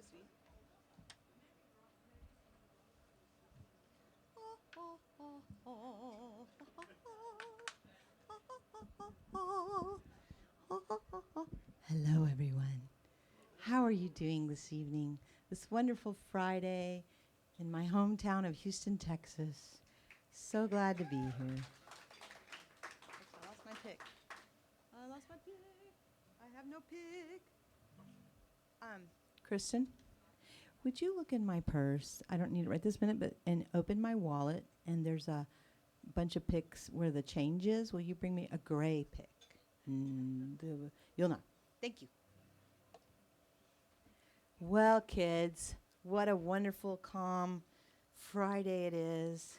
supposed to be. Hello, everyone. How are you doing this evening? This wonderful Friday in my hometown of Houston, Texas. So glad to be here. I lost my pick. I lost my pick. I have no pick. Kristin, would you look in my purse? I don't need it right this minute, but and open my wallet, and there's a bunch of picks where the change is. Will you bring me a gray pick? You'll know. Thank you. Well, kids, what a wonderful, calm Friday it is.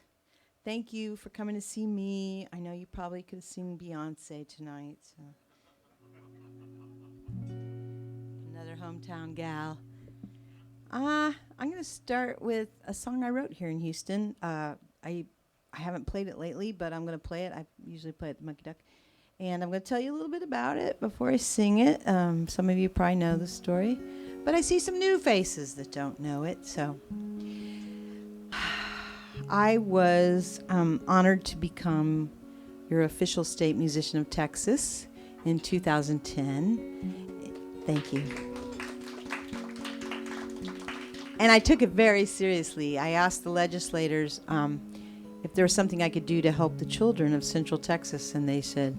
Thank you for coming to see me. I know you probably could have seen Beyonce tonight. So. Another hometown gal. I'm going to start with a song I wrote here in Houston. I haven't played it lately, but I'm going to play it. I usually play it at the Mucky Duck. And I'm going to tell you a little bit about it before I sing it. Some of you probably know the story. But I see some new faces that don't know it. So I was honored to become your official state musician of Texas in 2010. Thank you. And I took it very seriously. I asked the legislators if there was something I could do to help the children of Central Texas, and they said,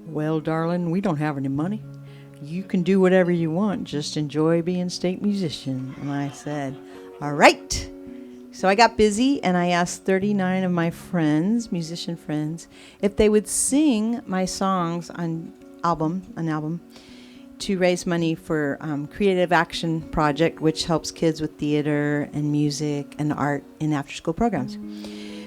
"Well, darling, we don't have any money. You can do whatever you want. Just enjoy being state musician." And I said, all right. So I got busy, and I asked 39 of my friends, musician friends, if they would sing my songs on an album, to raise money for Creative Action Project, which helps kids with theater and music and art in after-school programs.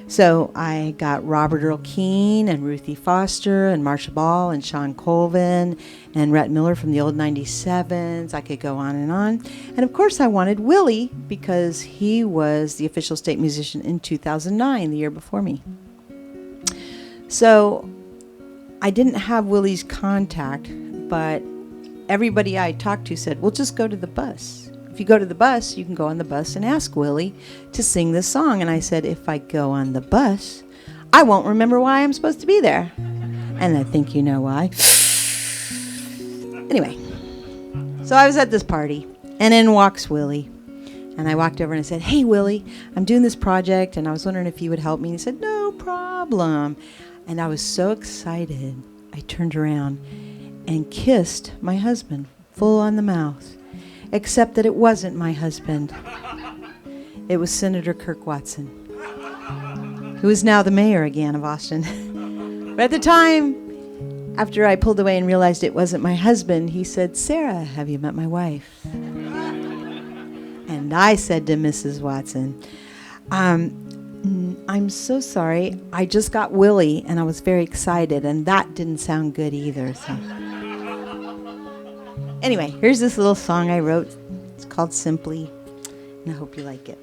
So I got Robert Earl Keen and Ruthie Foster and Marsha Ball and Sean Colvin and Rhett Miller from the old 97s. I could go on. And of course I wanted Willie because he was the official state musician in 2009, the year before me. So I didn't have Willie's contact, but everybody I talked to said, well, just go to the bus. If you go to the bus, you can go on the bus and ask Willie to sing this song. And I said, if I go on the bus, I won't remember why I'm supposed to be there. And I think you know why. Anyway, so I was at this party, and in walks Willie. And I walked over and I said, hey, Willie, I'm doing this project, and I was wondering if you would help me. And he said, no problem. And I was so excited, I turned around and kissed my husband full on the mouth, except that it wasn't my husband. It was Senator Kirk Watson, who is now the mayor again of Austin. But at the time, after I pulled away and realized it wasn't my husband, he said, Sara, have you met my wife? And I said to Mrs. Watson, I'm so sorry. I just got Willie, and I was very excited, and that didn't sound good either. So. Anyway, here's this little song I wrote. It's called Simply, and I hope you like it.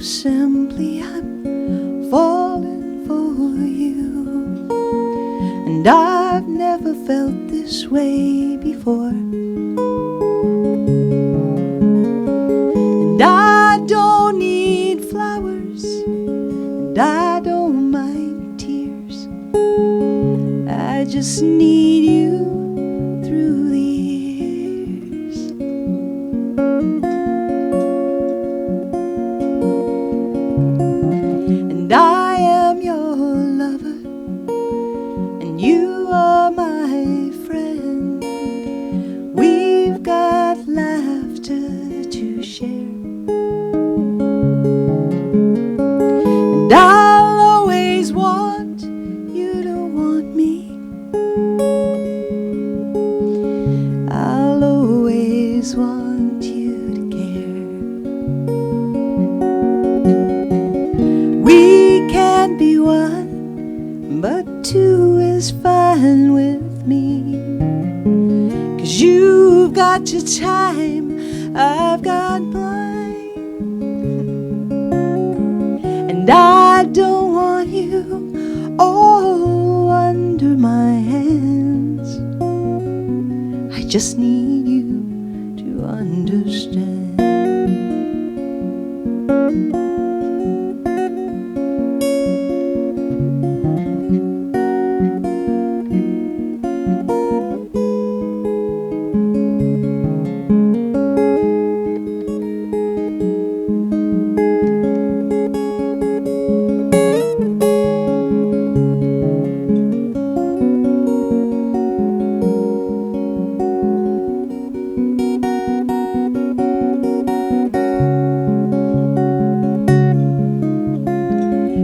Simply, I'm falling for you, and I've never felt this way before. And I don't need flowers, and I don't mind tears. I just need you through the years. And I am your lover, and you are my friend. We've got laughter to share, and I'll always want but 2 is fine with me. 'Cause you've got your time, I've got mine. And I don't want you all under my hands. I just need you to understand.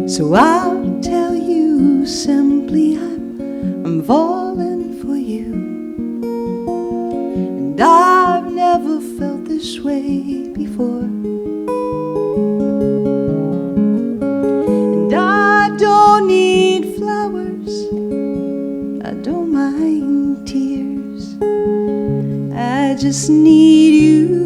So I'll tell you simply, I'm falling for you. And I've never felt this way before. And I don't need flowers, I don't mind tears, I just need you.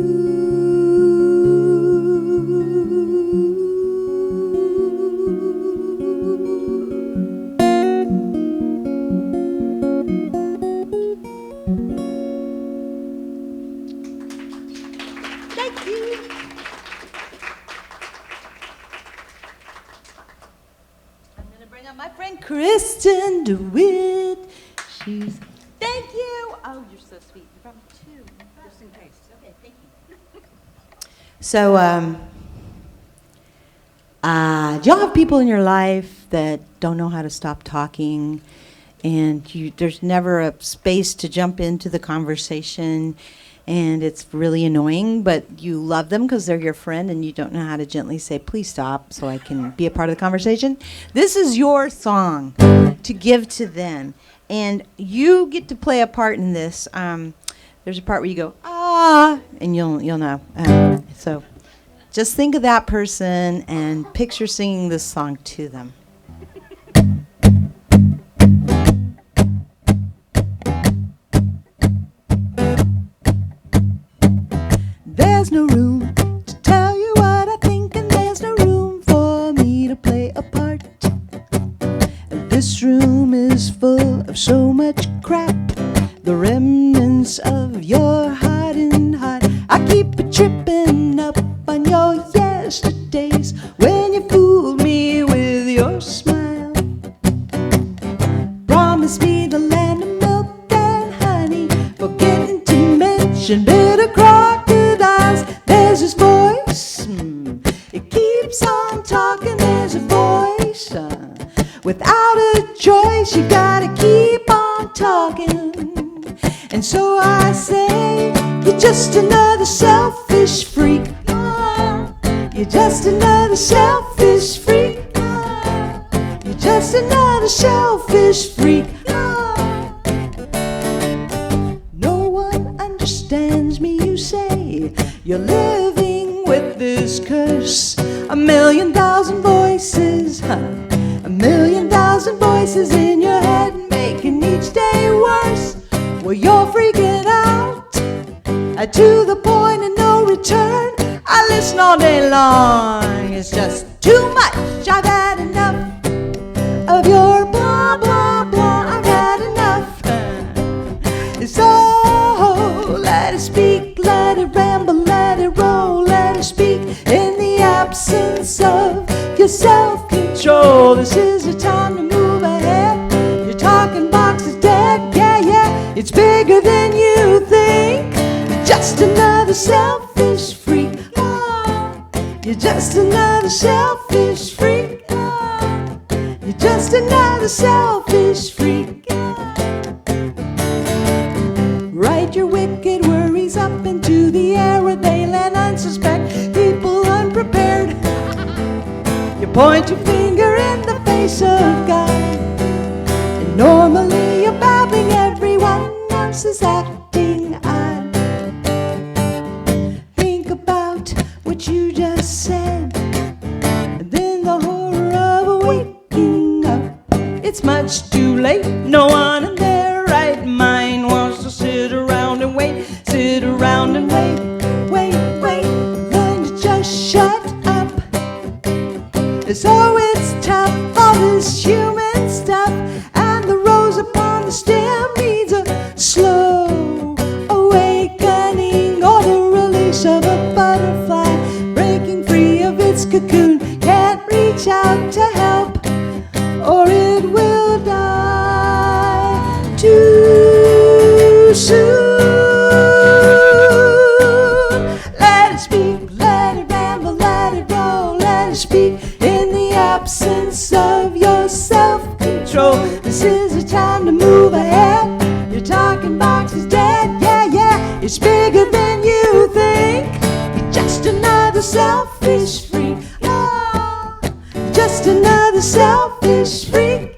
My friend Kristin Dewitt. She's. Thank you. Oh, you're so sweet. You brought me 2, just in case. Okay, thank you. So, do y'all have people in your life that don't know how to stop talking, and there's never a space to jump into the conversation, and it's really annoying, but you love them because they're your friend and you don't know how to gently say, please stop so I can be a part of the conversation? This is your song to give to them. And you get to play a part in this. There's a part where you go, ah, and you'll know. So just think of that person and picture singing this song to them. There's no room to tell you what I think, and there's no room for me to play a part. And this room is full of so much crap, the remnants of your hardened heart. I keep a tripping up on your yesterdays when you fooled me with your smile. Promise me the land of milk and honey, forgetting to mention bitter crocodiles. There's this voice, it keeps on talking. There's a voice, without a choice, you gotta keep on talking. And so I say, you're just another selfish freak. You're just another selfish freak. You're just another selfish freak. No one understands me, you say. You're living with this curse. 1,000,000 voices, a 1,000,000 voices in your head, making each day worse. Well, you're freaking out, to the point of no return. I listen all day long, it's just too much. I've had enough of your blah, blah, blah. I've had enough. So let it speak, let it ramble, let it roll, let it speak in the absence of your self-control. This is the time to move ahead. Your talking box is dead, yeah, yeah. It's bigger than you think. You're just another selfish freak. You're just another selfish freak. You're just another selfish freak. Write your wicked worries up into the air where they land unsuspect, people unprepared. You point your finger in the face of God, and normally you're babbling, everyone else is acting odd. Think about what you just said, and then the horror of waking up it's much too late. No one in their right mind wants to sit around and wait, sit around and wait, wait, wait. Learn to just shut up. So it's tough, all this human stuff, and the rose upon the stem needs a slow awakening, or the release of a butterfly breaking free of its cocoon. Can't reach out to help, or it will die too soon. Let it speak, let it ramble, let it roll, let it speak in the absence of your self-control. This is the time to move ahead. Your talking box is dead, yeah, yeah. It's bigger than you think. You're just another selfish freak. Just another selfish freak.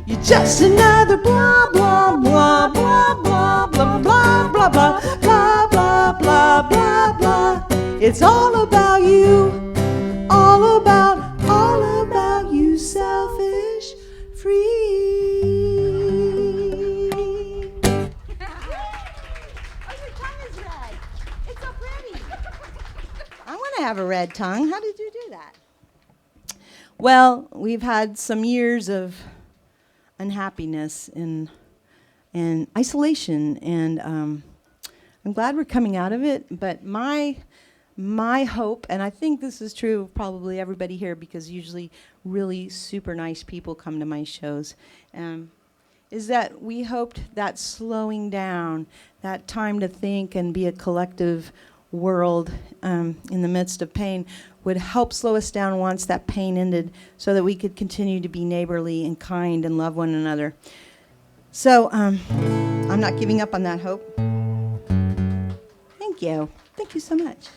You're just another blah blah blah blah blah blah blah blah blah blah blah blah blah blah. It's all about you, all about you, selfish freak. Oh, your tongue is red. It's so pretty. I want to have a red tongue. How did you do that? Well, we've had some years of unhappiness and isolation, and I'm glad we're coming out of it. But my hope, and I think this is true of probably everybody here, because usually really super nice people come to my shows, is that we hoped that slowing down, that time to think and be a collective world in the midst of pain, would help slow us down once that pain ended, so that we could continue to be neighborly and kind and love one another. So I'm not giving up on that hope. Thank you. Thank you so much.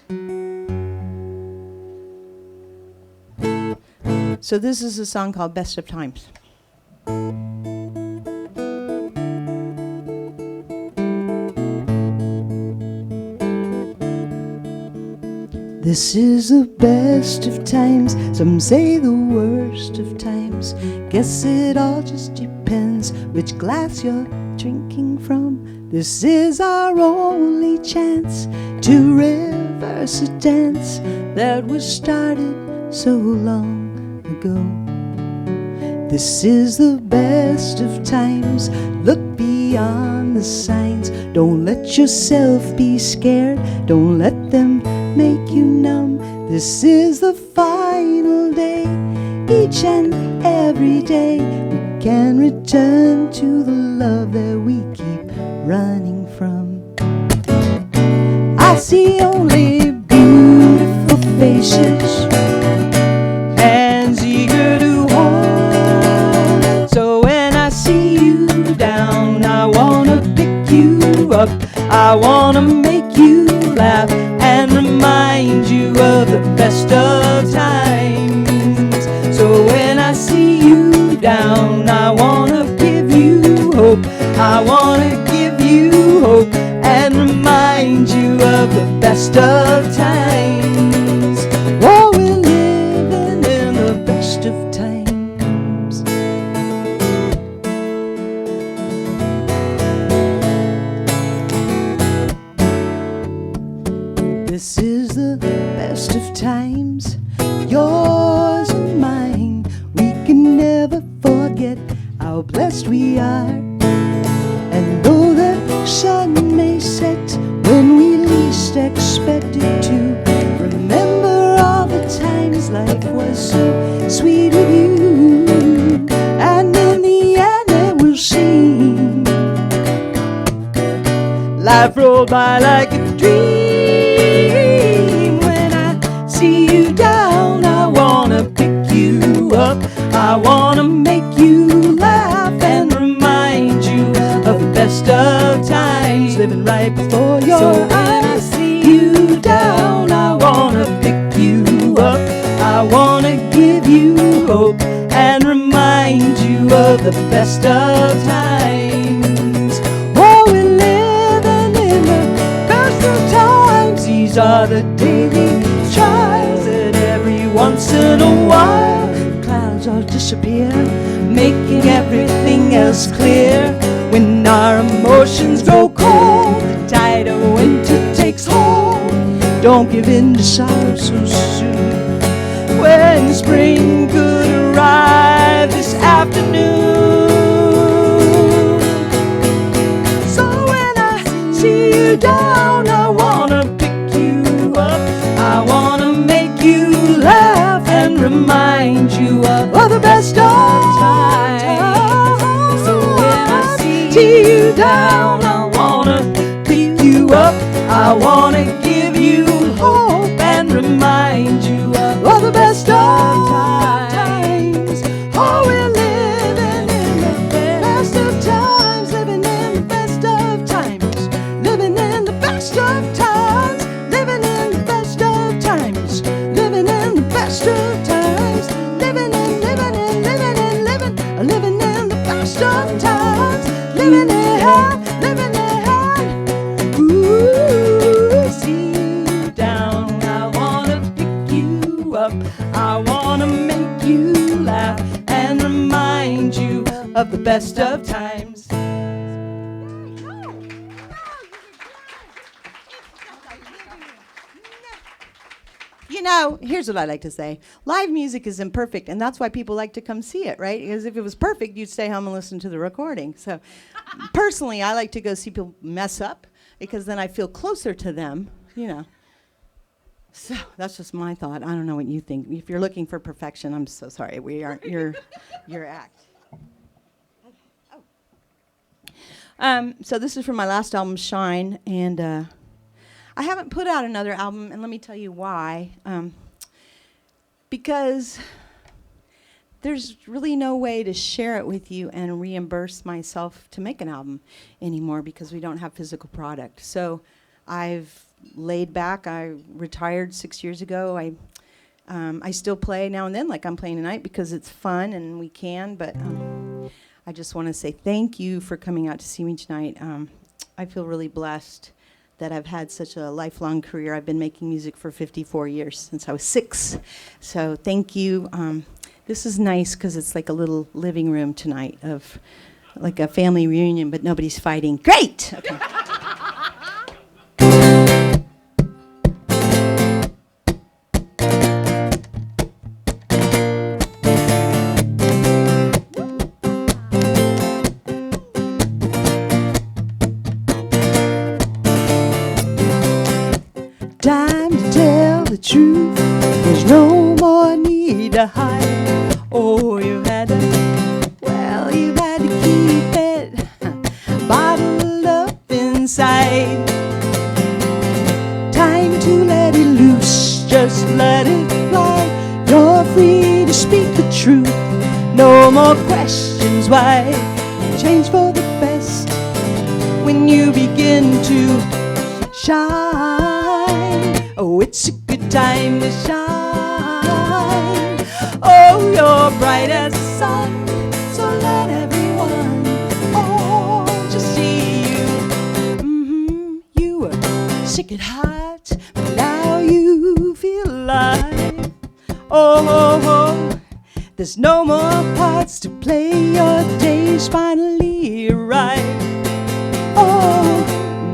So this is a song called Best of Times. This is the best of times, some say the worst of times. Guess it all just depends which glass you're drinking from. This is our only chance to reverse a dance that was started so long ago. This is the best of times, look beyond the signs. Don't let yourself be scared, don't let them make you numb. This is the final day, each and every day we can return to the love that we keep running from. I see only beautiful faces, hands eager to hold. So when I see you down, I wanna pick you up, I wanna make you laugh and remind you of the best of times. So when I see you down, I wanna give you hope, I wanna give you hope and remind you of the best of times. Oh, we're living in the best of times. This is the best of times, yours and mine. We can never forget how blessed we are. And though the sun may set when we least expect it to, remember all the times life was so sweet with you. And in the end it will seem life rolled by like a dream. When I see you down, I wanna pick you up, I wanna make you laugh and remind you of the best of times living right before your eyes. I see you down, I wanna pick you up, I wanna give you hope and remind you of the best of times. Oh, we're living in the best of times. These are the daily trials that every once in a while clouds are just disappear, making everything else clear. When our emotions grow cold, the tide of winter takes hold. Don't give in to sorrow so soon. When spring could arrive this afternoon. So when I see you down, I wanna pick you up. I wanna make you laugh and remind you of the best of times. So when I see you down, I wanna pick you up. I wanna give you hope and remind you of the best of times. Oh, we're living in the best of times, living in the best of times, living in the best of times, living in the best of times, living in the best of times, living in the best of times, living in. Ooh, see you down, I wanna pick you up, I wanna make you laugh and remind you of the best of times. You know, here's what I like to say. Live music is imperfect, and that's why people like to come see it, right? Because if it was perfect, you'd stay home and listen to the recording. So personally, I like to go see people mess up, because then I feel closer to them, you know. So that's just my thought. I don't know what you think. If you're looking for perfection, I'm so sorry. We aren't your act. So this is from my last album, Shine, and I haven't put out another album, and let me tell you why. Because there's really no way to share it with you and reimburse myself to make an album anymore, because we don't have physical product. So I've laid back. I retired 6 years ago. I still play now and then, like I'm playing tonight, because it's fun and we can, but I just want to say thank you for coming out to see me tonight. I feel really blessed that I've had such a lifelong career. I've been making music for 54 years, since I was 6. So thank you. This is nice because it's like a little living room tonight of like a family reunion, but nobody's fighting. Great! Okay. Time to tell the truth. There's no more need to hide. Oh, you had to keep it bottled up inside. Time to let it loose, just let it fly. You're free to speak the truth. No more questions why. Change for the best when you begin to shine. Oh, it's a good time to shine. Oh, you're bright as the sun, so let everyone just see you. You were sick at heart, but now you feel alive. Oh, there's no more parts to play. Your days finally arrive. Oh,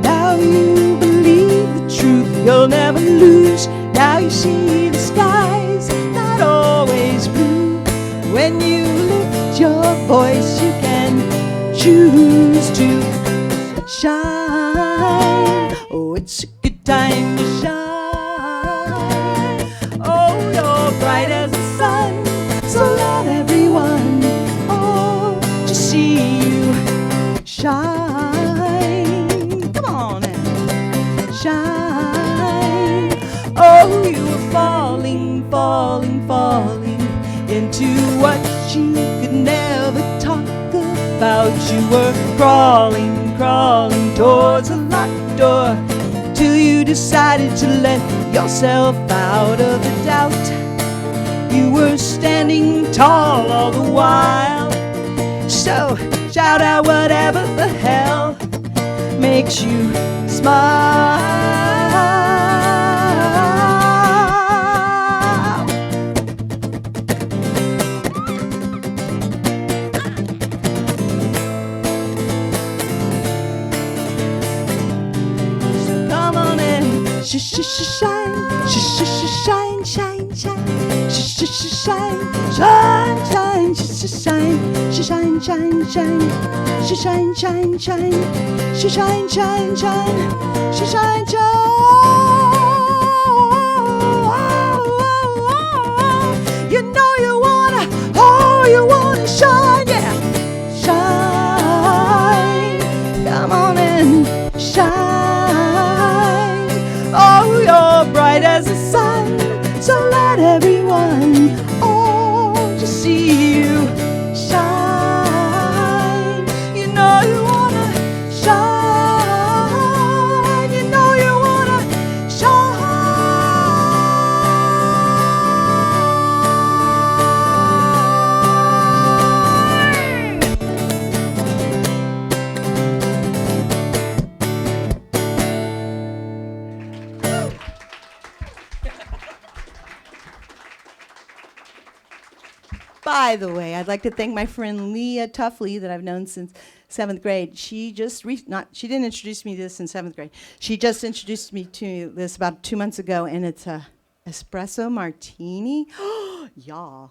now you believe the truth. You'll never lose. Now you see the skies not always blue. When you lift your voice, you can choose to shine. Oh, it's a good time to shine. Oh, you're bright as the sun, so let everyone just see you shine. Come on now. Shine. Oh, you were falling, falling, falling into what you could never talk about. You were crawling, crawling towards a locked door, till you decided to let yourself out of the doubt. You were standing tall all the while. So shout out whatever the hell makes you smile. shine, shine, shine, shine, shine, shine, shine, shine, shine, shine, shine, shine, shine, shine, shine, shine, shine, you know you wanna, oh, you wanna shine, yeah, shine, come on and shine, oh, you're bright as the sun, so let everyone, oh, just see you shine, you know you wanna shine, you know you wanna shine. By the way, I'd like to thank my friend Leah Tuffley that I've known since 7th grade. She just she didn't introduce me to this in 7th grade. She just introduced me to this about 2 months ago, and it's a espresso martini. Y'all.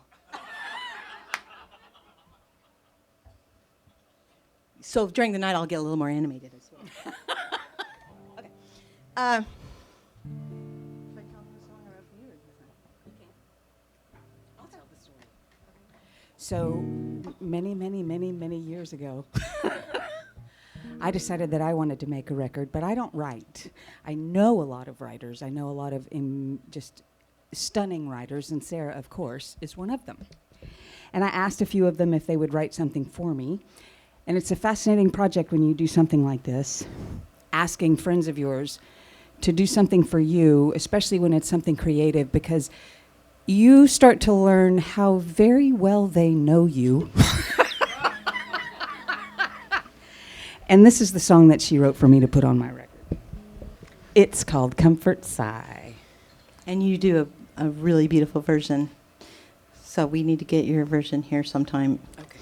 So during the night, I'll get a little more animated as well. Okay. Should I tell the song I wrote for you, or just not? Okay. I'll tell the story. So many years ago, I decided that I wanted to make a record, but I don't write. I know a lot of writers. I know a lot of just stunning writers, and Sara, of course, is one of them. And I asked a few of them if they would write something for me. And it's a fascinating project when you do something like this, asking friends of yours to do something for you, especially when it's something creative, because you start to learn how very well they know you. And this is the song that she wrote for me to put on my record. It's called Comfort Sigh. And you do a really beautiful version. So we need to get your version here sometime. Okay.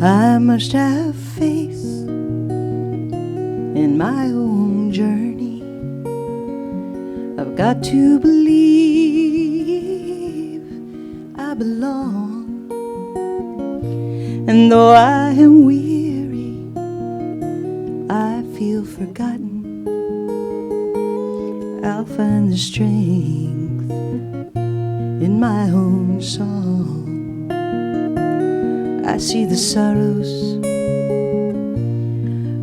I must have faith in my own journey. I've got to believe I belong. And though I am weary, I feel forgotten. I'll find the strength in my own song. I see the sorrows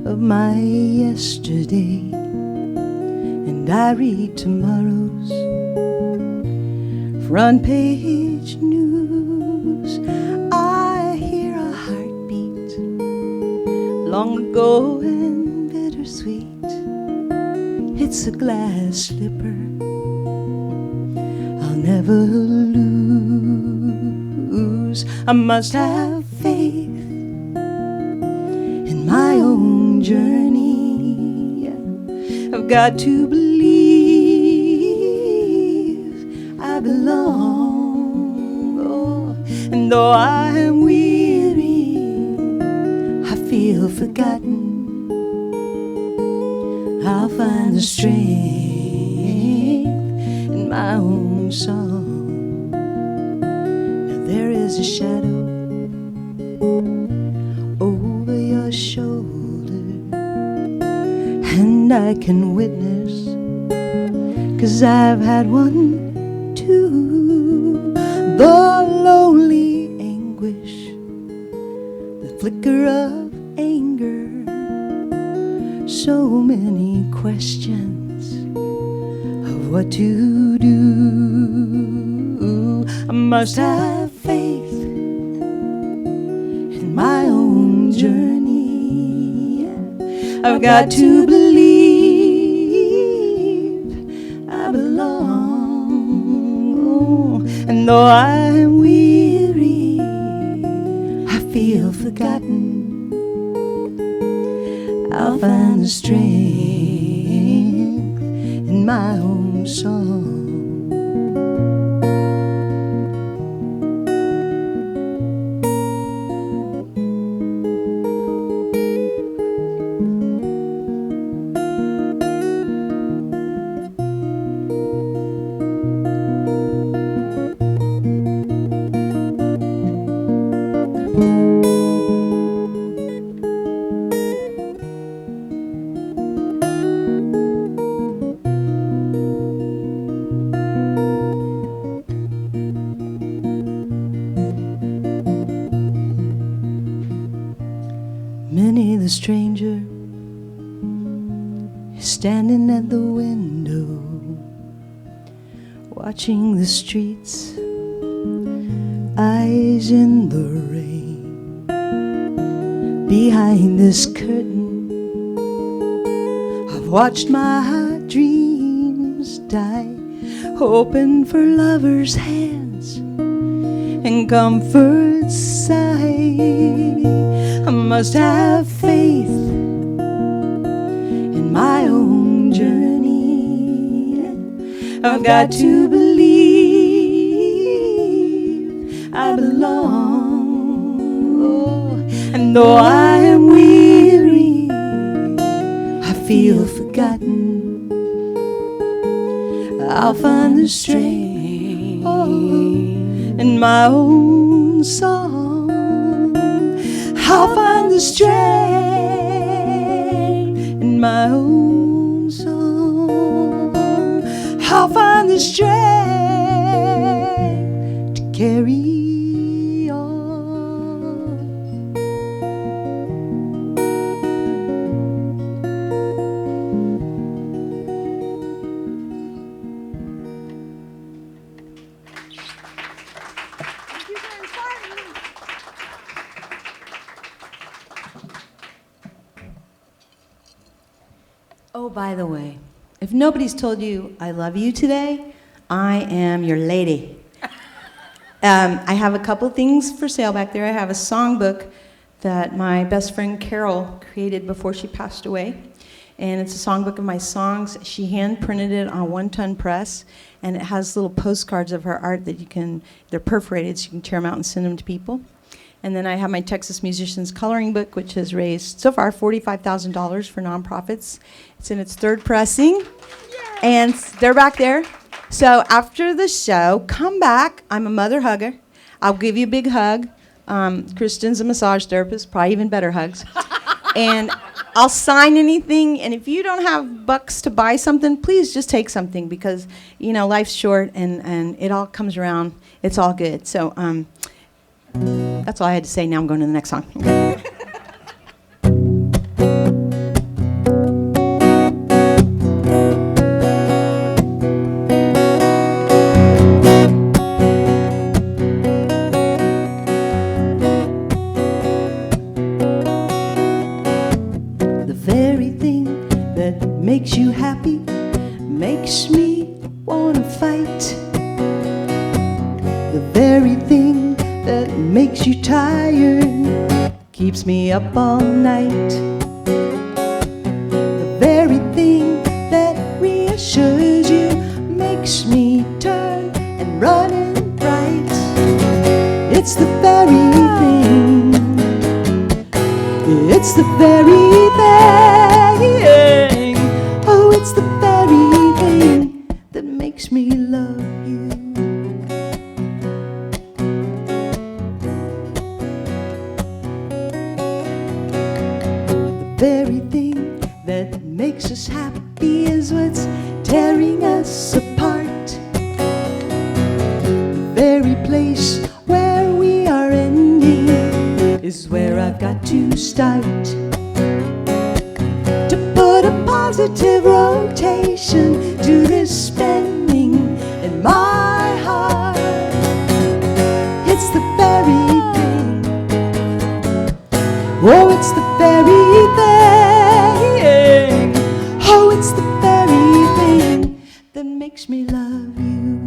of my yesterday, and I read tomorrow's front page news. I hear a heartbeat, long ago and bittersweet. It's a glass slipper I'll never lose. I must have faith in my own journey. I've got to believe I belong. Oh, and though I am weary, I feel forgotten. I'll find the strength in my own song. Now there is a shadow over your shoulder, and I can witness, 'cause I've had one too. The lonely anguish, the flicker of anger, so many questions of what to do. I must have faith in my own journey. I've got to believe I belong. Oh, and though I am weary, I feel forgotten. I'll find the strength in my own own song. Minnie the stranger is standing at the window, watching the streets, eyes in the rain. Behind this curtain, I've watched my dreams die, hoping for lovers' hands and comfort sigh. I must have faith in my own journey. I've got to believe I belong. Oh, and though I am weary, I feel forgotten. I'll find the strength in my own song. I'll find the strength in my own song. I'll find the strength to carry on. Thank you for inspiring me. Oh, by the way, if nobody's told you I love you today, I am your lady. I have a couple things for sale back there. I have a songbook that my best friend Carol created before she passed away. And it's a songbook of my songs. She hand printed it on a 1-ton press, and it has little postcards of her art that they're perforated so you can tear them out and send them to people. And then I have my Texas Musicians Coloring Book, which has raised, so far, $45,000 for nonprofits. It's in its third pressing, and they're back there. So after the show, come back. I'm a mother hugger. I'll give you a big hug. Kristin's a massage therapist, probably even better hugs. And I'll sign anything, and if you don't have bucks to buy something, please just take something, because, you know, life's short, and it all comes around. It's all good. So, that's all I had to say. Now I'm going to the next song. The very thing that makes you happy makes me want to fight. The very thing that makes you tired keeps me up all night. The very thing that reassures you makes me turn and run and bright. It's the very thing. It's the very thing. Oh, it's the very thing that makes me love you. Very thing that makes us happy is what's tearing us apart. The very place where we are ending is where I've got to start. To put a positive rotation to this spending in my heart. It's the very thing. Oh, it's the very thing. Oh, it's the very thing that makes me love you.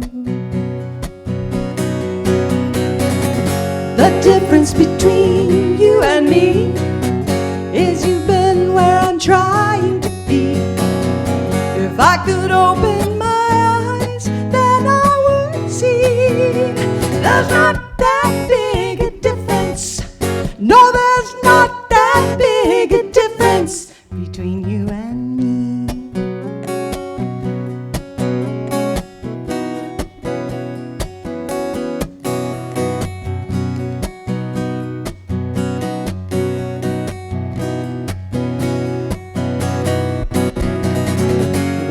The difference between you and me is you've been where I'm trying to be. If I could open my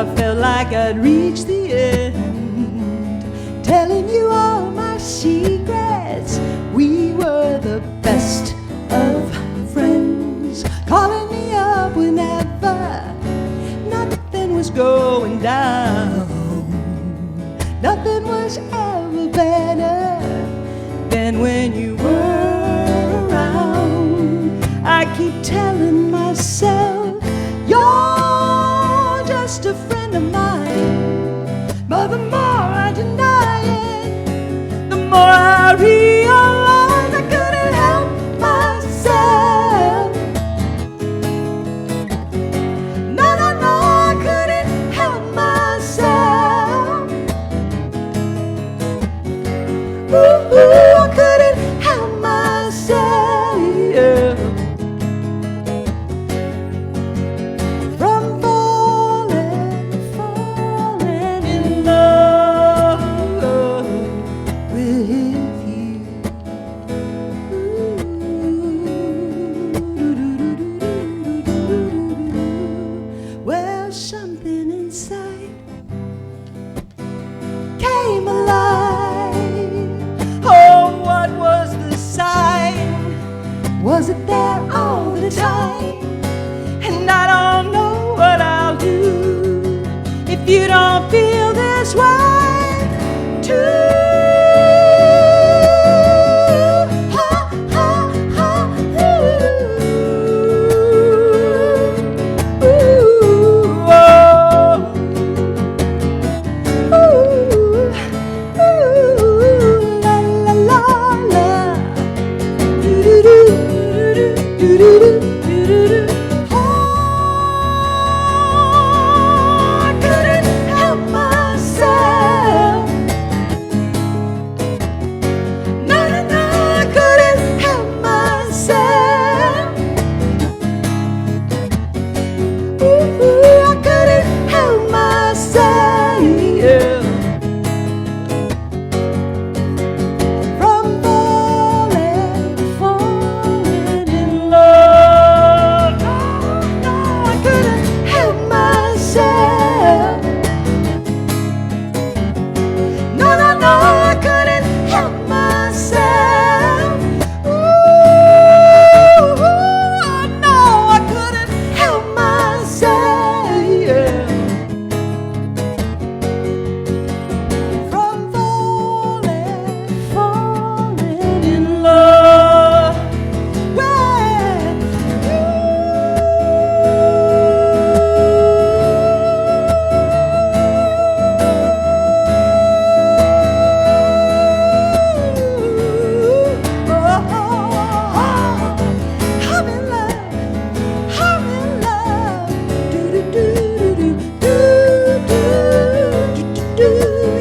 I felt like I'd reached the end, telling you all my secrets. We were the best of friends, calling me up whenever nothing was going down. Nothing was ever better than when you were around. I keep telling myself, you're just a friend of mine, but the more I deny it, the more I realize I couldn't help myself. No, no, no, I couldn't help myself. Ooh, I couldn't help myself, yeah. From falling in love with you. Well, something inside came alive. Oh, what was the sign? Was it there all the time? And I don't know what I'll do if you don't feel this way too. Ha, ha, ha, ooh. Ooh, oh. Ooh, ooh, la, la, la, la. Oh, I couldn't help myself. No, no, no, I couldn't help myself. Ooh, I couldn't help myself, yeah. From falling in love. No, no, I couldn't help myself. No, no, no, I couldn't help myself. Ooh, no, I couldn't help myself, yeah. From falling in love with you. I'm in love. I'm in love. Do do do do do do do do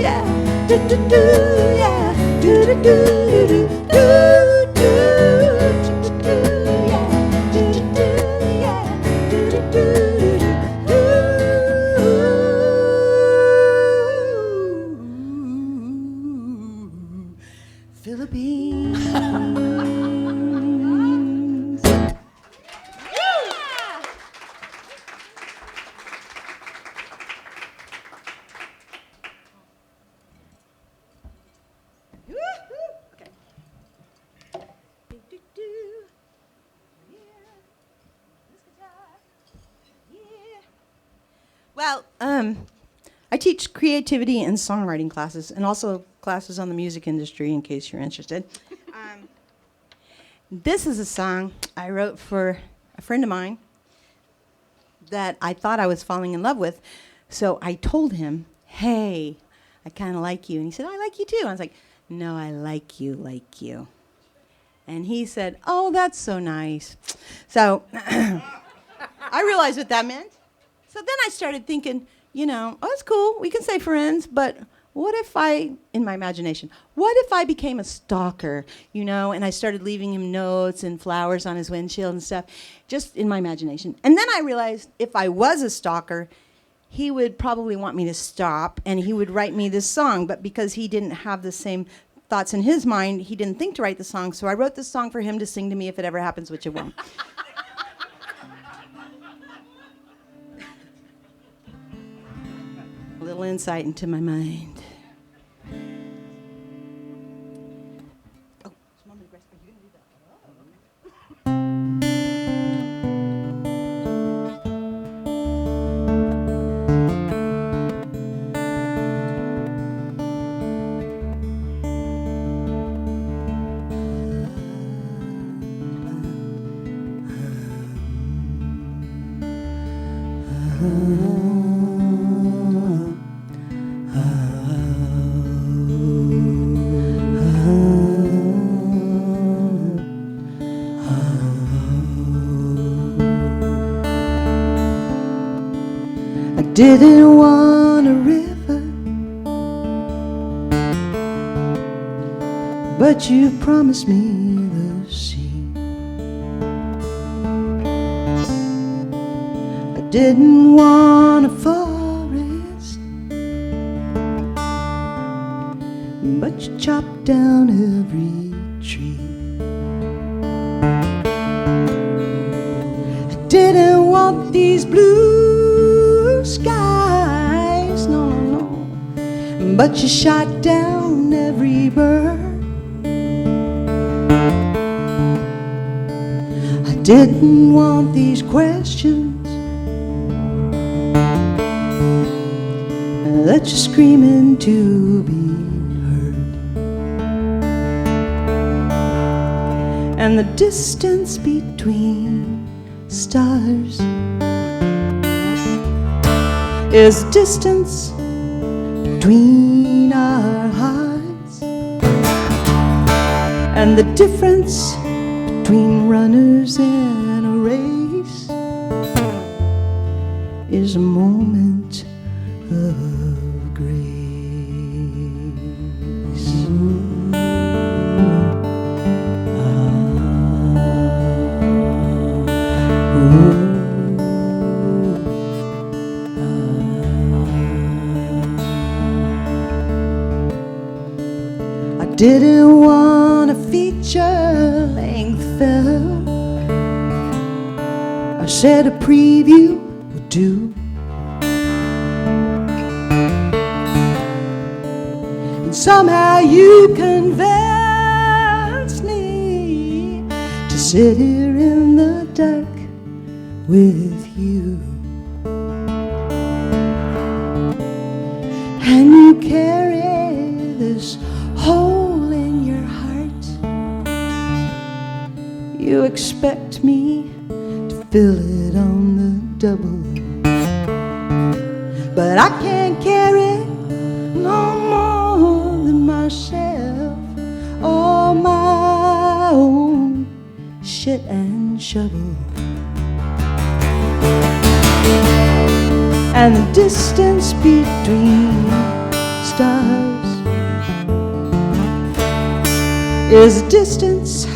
yeah. Do do do yeah. Do do do do do do do yeah. Do do do yeah. Do do do do. Philippines. Well, I teach creativity and songwriting classes, and also classes on the music industry, in case you're interested. This is a song I wrote for a friend of mine that I thought I was falling in love with. So I told him, hey, I kind of like you. And he said, I like you too. I was like, no, I like you. And he said, oh, that's so nice. So I realized what that meant. So then I started thinking, oh, it's cool. We can say friends, but what if in my imagination, what if I became a stalker, and I started leaving him notes and flowers on his windshield and stuff, just in my imagination. And then I realized if I was a stalker, he would probably want me to stop, and he would write me this song. But because he didn't have the same thoughts in his mind, he didn't think to write the song. So I wrote this song for him to sing to me if it ever happens, which it won't. little insight into my mind. I didn't want a river, but you promised me the sea. I didn't want a forest, but you chopped down every tree. I didn't want these blue skies, no, no, no, but you shot down every bird. I didn't want these questions that you're screaming to be heard. And the distance between stars is distance between our hearts. And the difference between runners in a race is a moment of grace. I didn't want a feature-length film. I said a preview would do. And somehow you convinced me to sit here in the dark with you. And you carry this hole in your heart. You expect me to fill it on the double, but I can't carry no more than myself, all my own shit and shovel. And the distance between stars is distance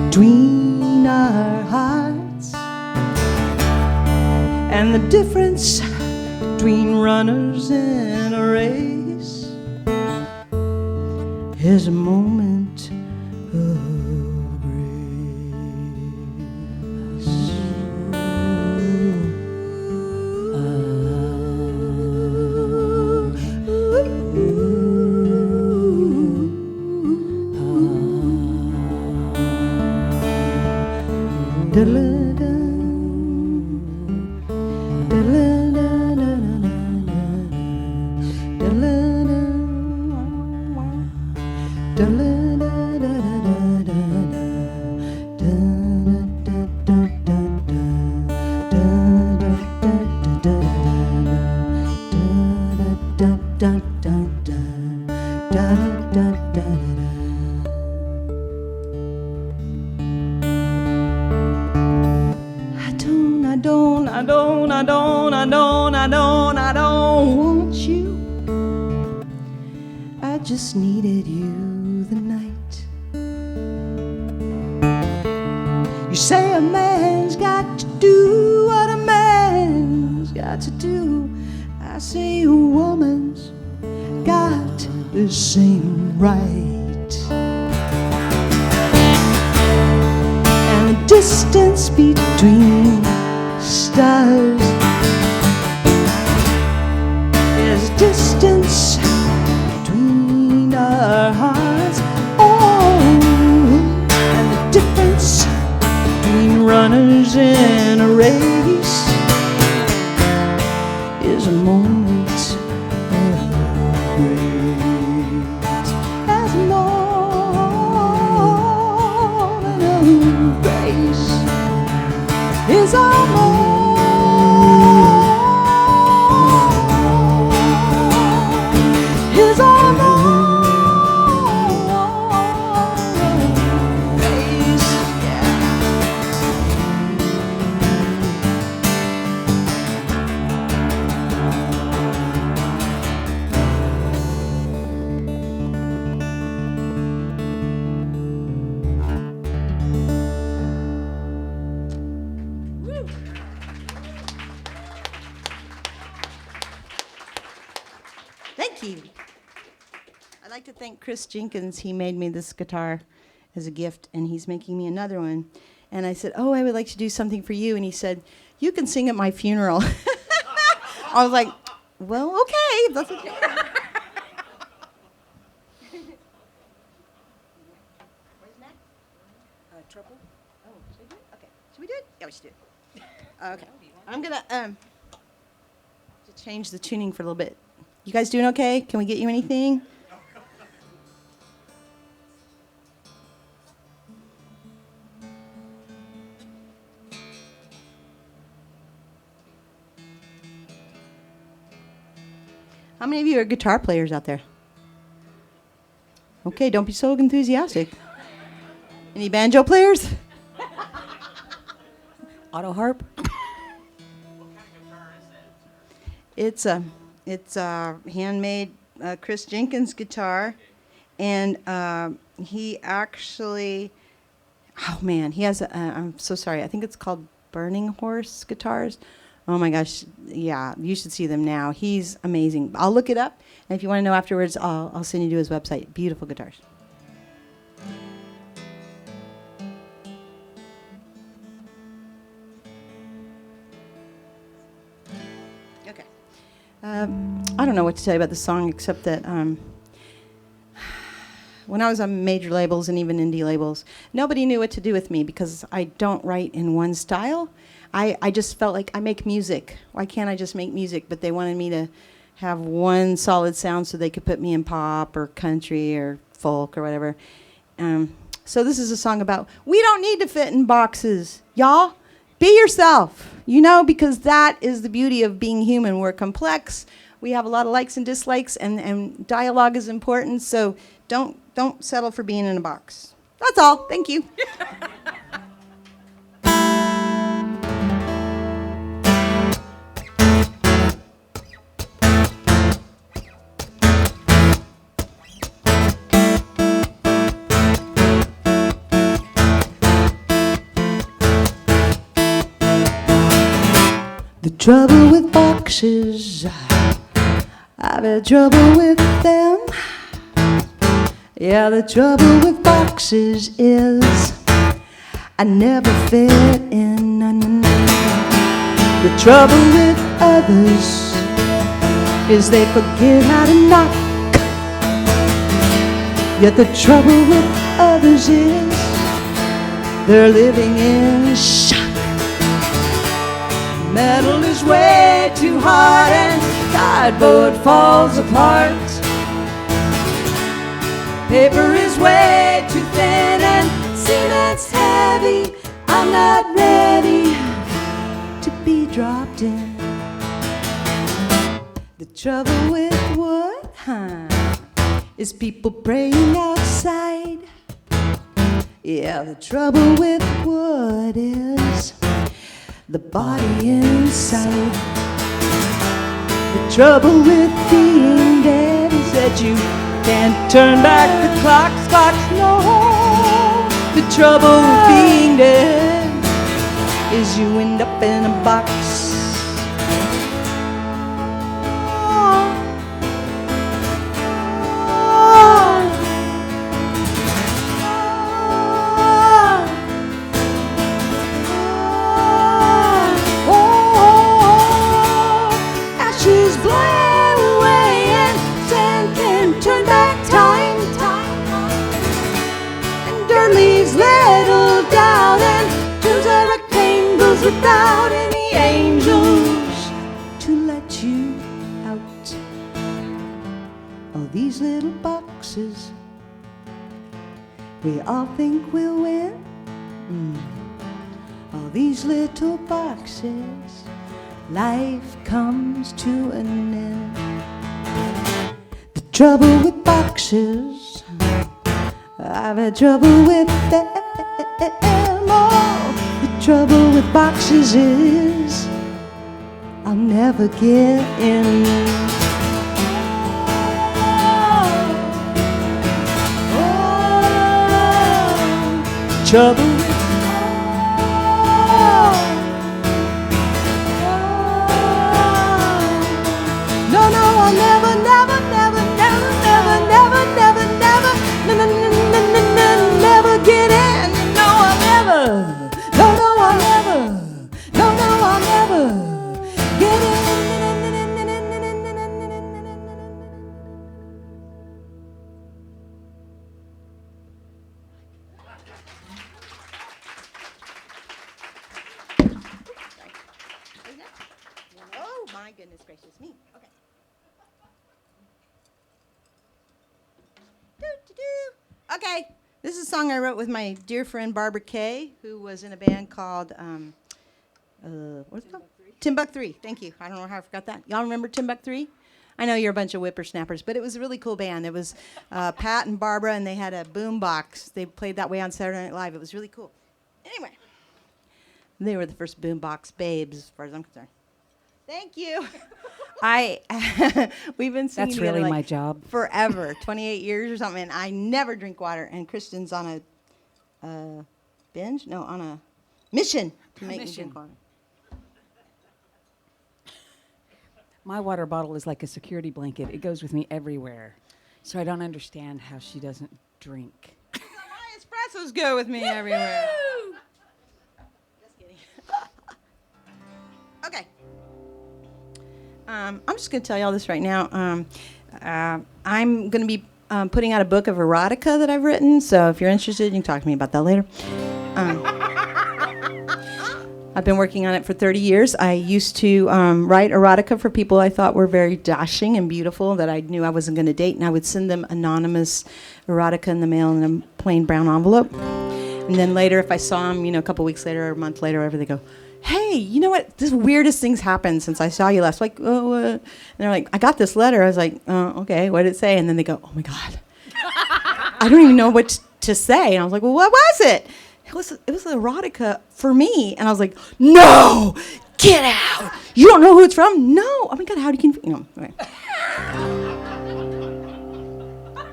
between our hearts. And the difference between runners in a race is a moment of I don't want you. I just needed you the night. You say a man's got to do what a man's got to do. I say a woman's got the same right. And the distance between stars is you. I'd like to thank Chris Jenkins. He made me this guitar as a gift, and he's making me another one. And I said, oh, I would like to do something for you. And he said, you can sing at my funeral. I was like, well, okay. That's okay. Trouble? Oh, should we do it? Okay. Should we do it? Yeah, we should do it. Okay. I'm going to change the tuning for a little bit. You guys doing okay? Can we get you anything? How many of you are guitar players out there? Okay, don't be so enthusiastic. Any banjo players? Auto harp? It's a handmade Chris Jenkins guitar, and he actually, oh man, he has I'm so sorry. I think it's called Burning Horse guitars. Oh my gosh, yeah, you should see them now. He's amazing. I'll look it up, and if you want to know afterwards, I'll send you to his website. Beautiful guitars. Okay. I don't know what to tell you about the song except that when I was on major labels and even indie labels, nobody knew what to do with me because I don't write in one style. I just felt like I make music. Why can't I just make music? But they wanted me to have one solid sound so they could put me in pop or country or folk or whatever. So this is a song about, we don't need to fit in boxes, y'all. Be yourself, because that is the beauty of being human. We're complex. We have a lot of likes and dislikes, and dialogue is important. So don't settle for being in a box. That's all. Thank you. The trouble with boxes, I've had trouble with them. Yeah, the trouble with boxes is I never fit in. The trouble with others is they forget how to knock. Yet the trouble with others is they're living in shock. Metal is way too hard and cardboard falls apart. Paper is way too thin and cement's heavy. I'm not ready to be dropped in. The trouble with wood, is people praying outside. Yeah, the trouble with wood is the body inside. The trouble with being dead is that you can't turn back the clocks, no. The trouble with being dead is you end up in a box. Without any angels to let you out. All these little boxes, we all think we'll win. All these little boxes, life comes to an end. The trouble with boxes, I've had trouble with them. The trouble with boxes is I'll never get in. Trouble with no, I'll never My goodness gracious me. Okay. Doo-doo-doo. Okay. This is a song I wrote with my dear friend Barbara Kay, who was in a band called what's it called? Timbuk 3. Thank you. I don't know how I forgot that. Y'all remember Timbuk 3? I know you're a bunch of whippersnappers, but it was a really cool band. It was Pat and Barbara, and they had a boom box. They played that way on Saturday Night Live. It was really cool. Anyway, they were the first boom box babes, as far as I'm concerned. Thank you. We've been singing That's together really like my job. forever, 28 years or something. And I never drink water. And Kristin's on a binge? No, on a mission to make me drink water. My water bottle is like a security blanket. It goes with me everywhere. So I don't understand how she doesn't drink. My espressos go with me everywhere. Just kidding. Okay. I'm just going to tell y'all this right now. I'm going to be putting out a book of erotica that I've written. So if you're interested, you can talk to me about that later. I've been working on it for 30 years. I used to write erotica for people I thought were very dashing and beautiful that I knew I wasn't going to date, and I would send them anonymous erotica in the mail in a plain brown envelope. And then later, if I saw them, a couple weeks later or a month later, or whatever, they go, "Hey, you know what? This weirdest thing's happened since I saw you last." Like, "Oh, and they're like, "I got this letter." I was like, "Oh, okay. What did it say?" And then they go, "Oh my God, I don't even know what to say." And I was like, "Well, what was it?" It was erotica for me. And I was like, "No, get out. You don't know who it's from?" "No." "Oh my God, how do you okay.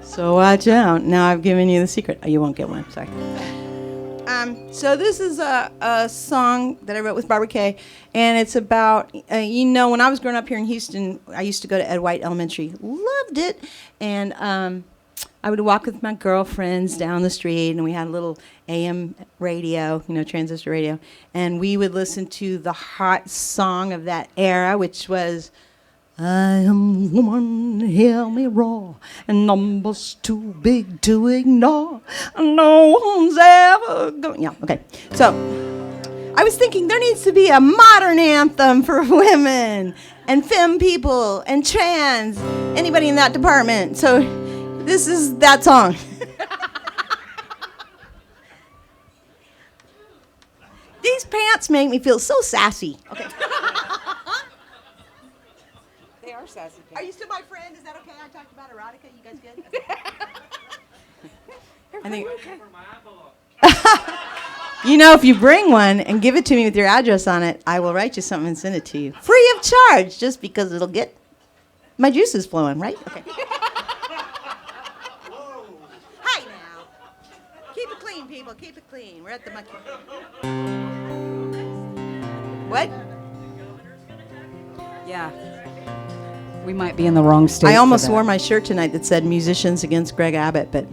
So watch out. Now I've given you the secret. Oh, you won't get one. Sorry. So this is a song that I wrote with Barbara Kay, and it's about, when I was growing up here in Houston, I used to go to Ed White Elementary. Loved it. And I would walk with my girlfriends down the street, and we had a little AM radio, transistor radio, and we would listen to the hot song of that era, which was, "I am a woman, hear me roar, and numbers too big to ignore. No one's ever going." Yeah, okay. So I was thinking there needs to be a modern anthem for women and femme people and trans, anybody in that department. So this is that song. These pants make me feel so sassy. Okay. They are sassy pants. Are you still my friend? Is that okay? I talked about erotica. You guys good? Okay. I think. If you bring one and give it to me with your address on it, I will write you something and send it to you. Free of charge, just because it'll get my juices flowing, right? Okay. Hi now. Keep it clean, people. Keep it clean. We're at the Mucky. What? Yeah. We might be in the wrong state. I almost wore my shirt tonight that said "Musicians Against Greg Abbott," but.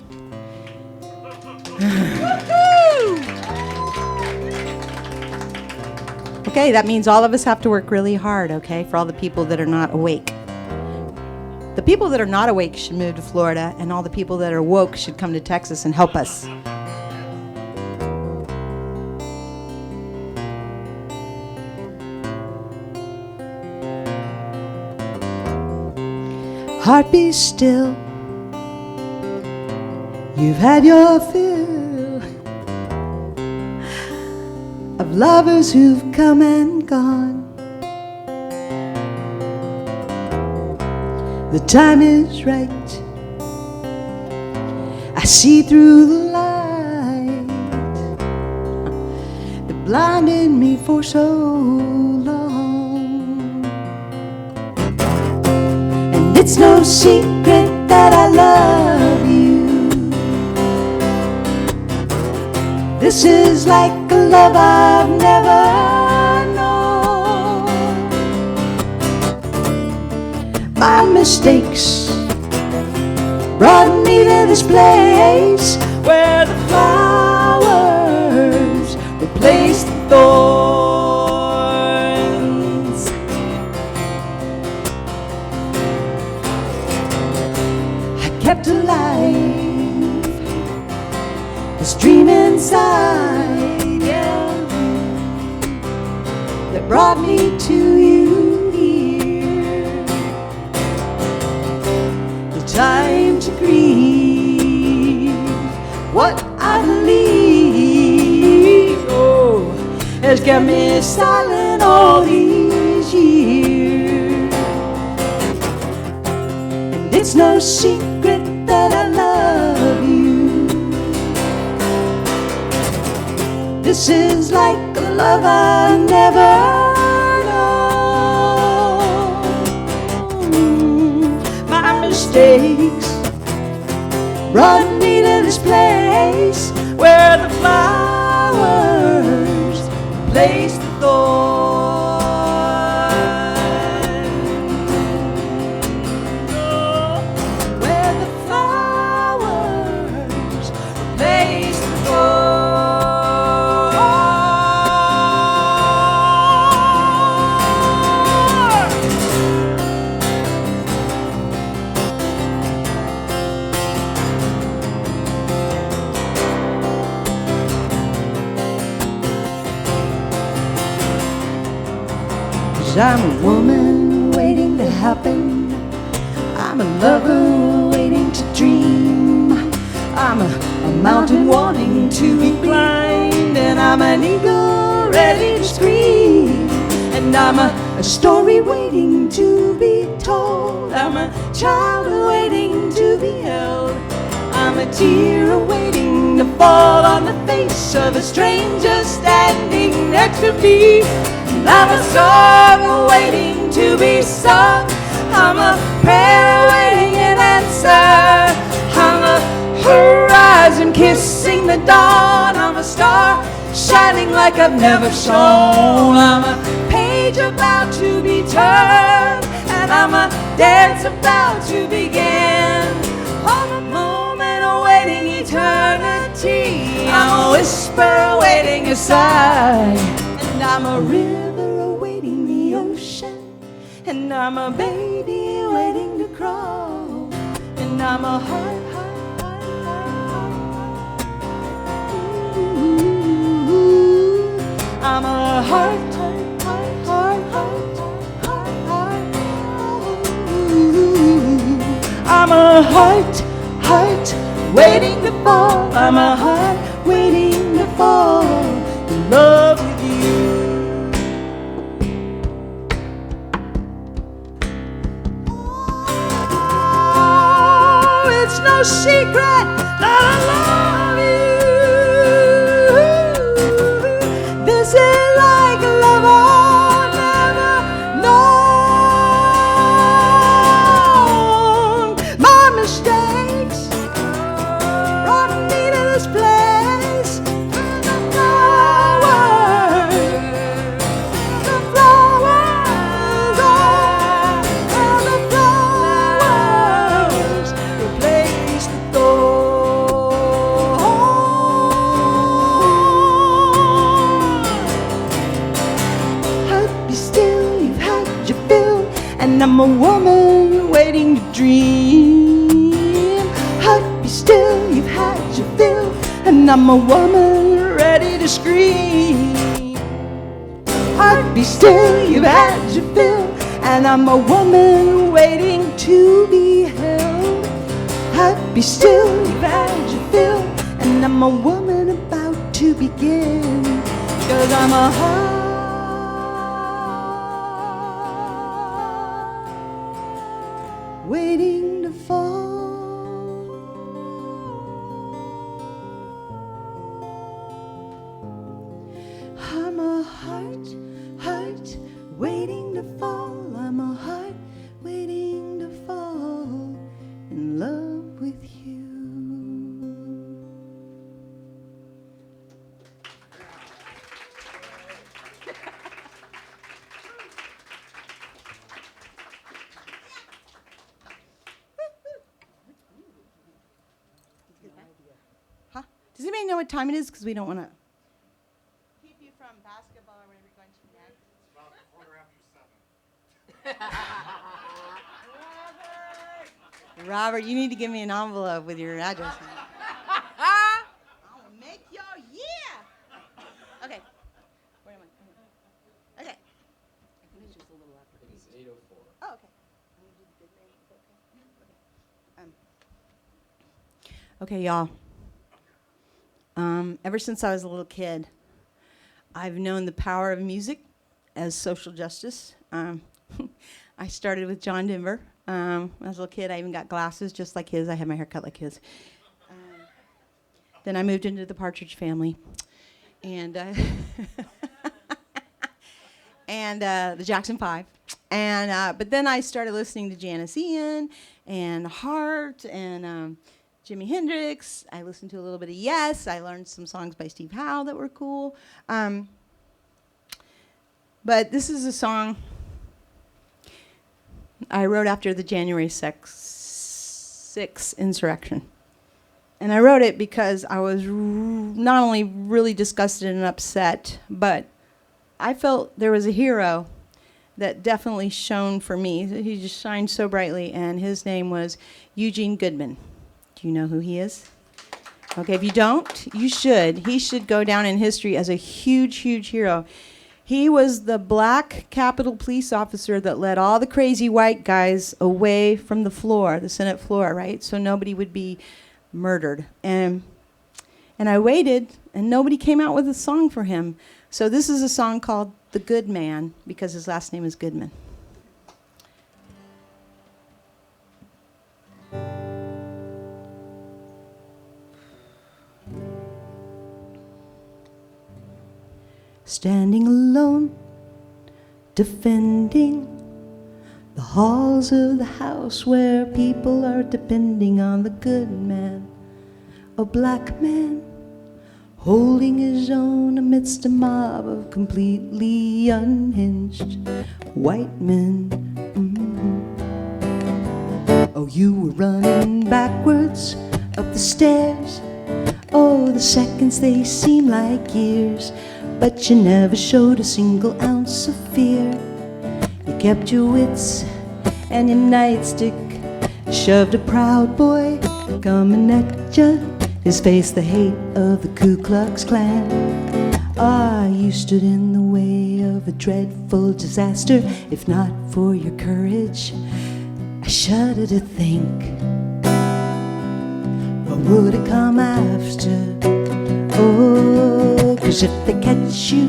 Okay, that means all of us have to work really hard, okay, for all the people that are not awake. The people that are not awake should move to Florida, and all the people that are woke should come to Texas and help us. Heart, be still. You've had your fill of lovers who've come and gone. The time is right. I see through the light that blinded me for so long. And it's no secret that I love you. This is like a love I've never known. My mistakes brought me to this place where the flowers replace the thorns. I kept alive this dream inside, yeah, that brought me to you here. grieve. What I believe, oh, has kept me silent all these years. And it's no secret that I love you. This is like a love I never known. My mistakes brought me to this place where the flowers place the thorns. Where the flowers place the thorns. I'm a woman waiting to happen. I'm a lover waiting to dream. I'm a mountain wanting to be climbed. And I'm an eagle ready to scream. And I'm a story waiting to be told. I'm a child waiting to be held. I'm a tear waiting to fall on the face of a stranger standing next to me. I'm a song waiting to be sung. I'm a prayer waiting an answer. I'm a horizon kissing the dawn. I'm a star shining like I've never shone. I'm a page about to be turned, and I'm a dance about to begin. I'm a moment awaiting eternity. I'm a whisper awaiting a sigh. And I'm a river awaiting the ocean. And I'm a baby waiting to crawl. And I'm a heart, heart, heart, heart. Ooh, I'm a heart, heart, heart, heart, heart, heart, heart. Ooh, I'm a heart, heart waiting to fall. I'm a heart waiting to fall in love with you. Oh, it's no secret that I love you. This is like a love I've never known. My mistakes brought me to this place. The flowers, the flowers, and the flowers replace the thorns. Heart, be still, you've had your fill, and I'm a woman waiting to dream. Heart, be still, you've had your fill, and I'm a woman ready to scream. Heart, be still, you've had your fill, and I'm a woman waiting to be held. Heart, be still, you've had your fill, and I'm a woman about to begin. 'Cause I'm a heart waiting to fall. I'm a heart, heart waiting to fall. I'm a heart waiting to fall in love with you. Huh? Does anybody know what time it is? Because we don't want to keep you from basketball or whatever you're going to next. About a quarter after 7. Robert, you need to give me an envelope with your address on it. I'll make your year. Okay. Where am I? Okay. It's 8:04. Oh, okay. Okay, y'all. Ever since I was a little kid, I've known the power of music as social justice. I started with John Denver. When I was a little kid, I even got glasses just like his. I had my hair cut like his. Then I moved into the Partridge Family, and and the Jackson 5. But then I started listening to Janis Ian and Hart and Jimi Hendrix. I listened to a little bit of Yes. I learned some songs by Steve Howe that were cool. But this is a song I wrote after the January 6th insurrection. And I wrote it because I was not only really disgusted and upset, but I felt there was a hero that definitely shone for me. He just shined so brightly, and his name was Eugene Goodman. Do you know who he is? Okay, if you don't, you should. He should go down in history as a huge, huge hero. He was the black Capitol police officer that led all the crazy white guys away from the floor, the Senate floor, right? So nobody would be murdered. And I waited, and nobody came out with a song for him. So this is a song called The Good Man, because his last name is Goodman. Standing alone, defending the halls of the house where people are depending on the good man, a black man holding his own amidst a mob of completely unhinged white men. Oh, you were running backwards up the stairs. Oh, the seconds, they seem like years, but you never showed a single ounce of fear. You kept your wits and your nightstick, shoved a Proud Boy coming at ya, his face the hate of the Ku Klux Klan. Ah, you stood in the way of a dreadful disaster. If not for your courage, I shudder to think what would have come after. Oh, 'cause if they catch you,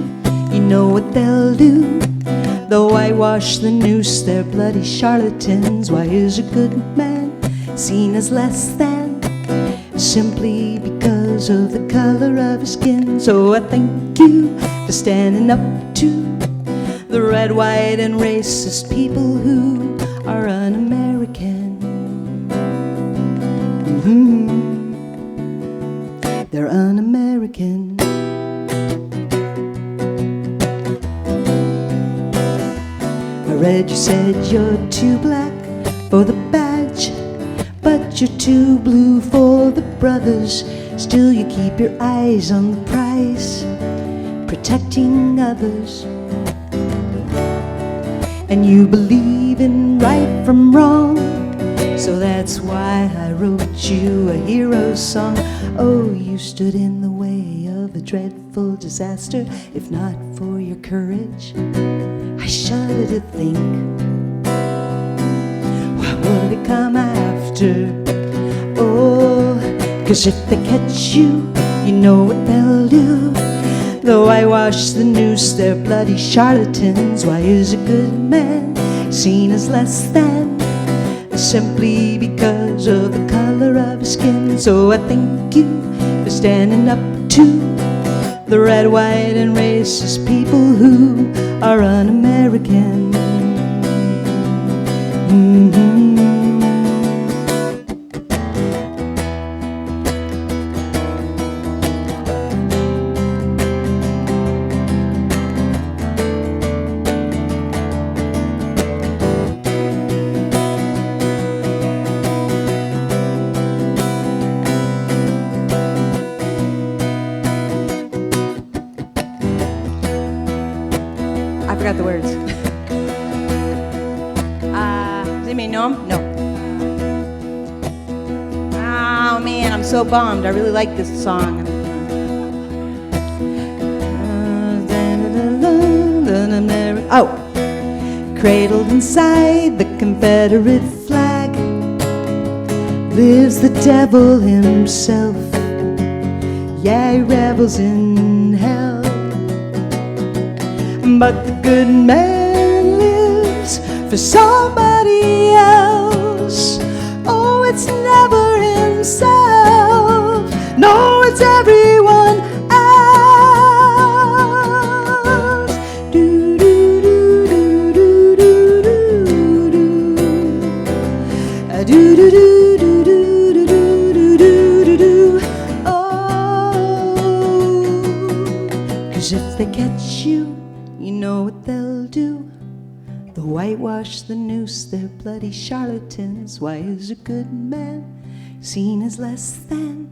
you know what they'll do. They'll whitewash the noose, they're bloody charlatans. Why is a good man seen as less than? Simply because of the color of his skin. So I thank you for standing up to the red, white, and racist people who are un-American. They're un-American. I read you said you're too black for the badge, but you're too blue for the brothers. Still you keep your eyes on the prize, protecting others. And you believe in right from wrong, so that's why I wrote you a hero song. Oh, you stood in the way of a dreadful disaster. If not for your courage, I shudder to think what would it come after? Oh, 'cause if they catch you, you know what they'll do. Though I wash the noose, they're bloody charlatans. Why is a good man seen as less than? Simply because of the color of his skin. So I thank you for standing up to the red, white, and racist people who are un-American. I forgot the words. Does anybody know them? No. Oh man, I'm so bummed. I really like this song. Oh, cradled inside the Confederate flag, lives the devil himself. Yeah, he revels in hell. But the good man lives for somebody else. Oh, it's never himself. No, it's everyone else. Do do do do do do do do do do. If they catch you, you know what they'll do. They'll whitewash the noose, they're bloody charlatans. Why is a good man seen as less than?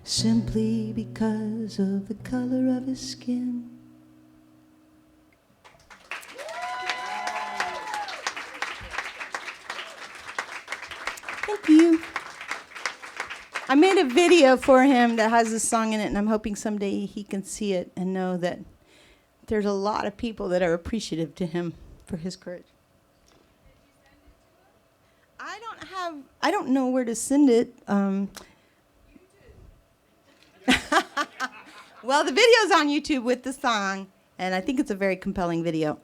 Simply because of the color of his skin. Thank you. I made a video for him that has this song in it, and I'm hoping someday he can see it and know that there's a lot of people that are appreciative to him for his courage. I don't know where to send it. Well, the video's on YouTube with the song, and I think it's a very compelling video.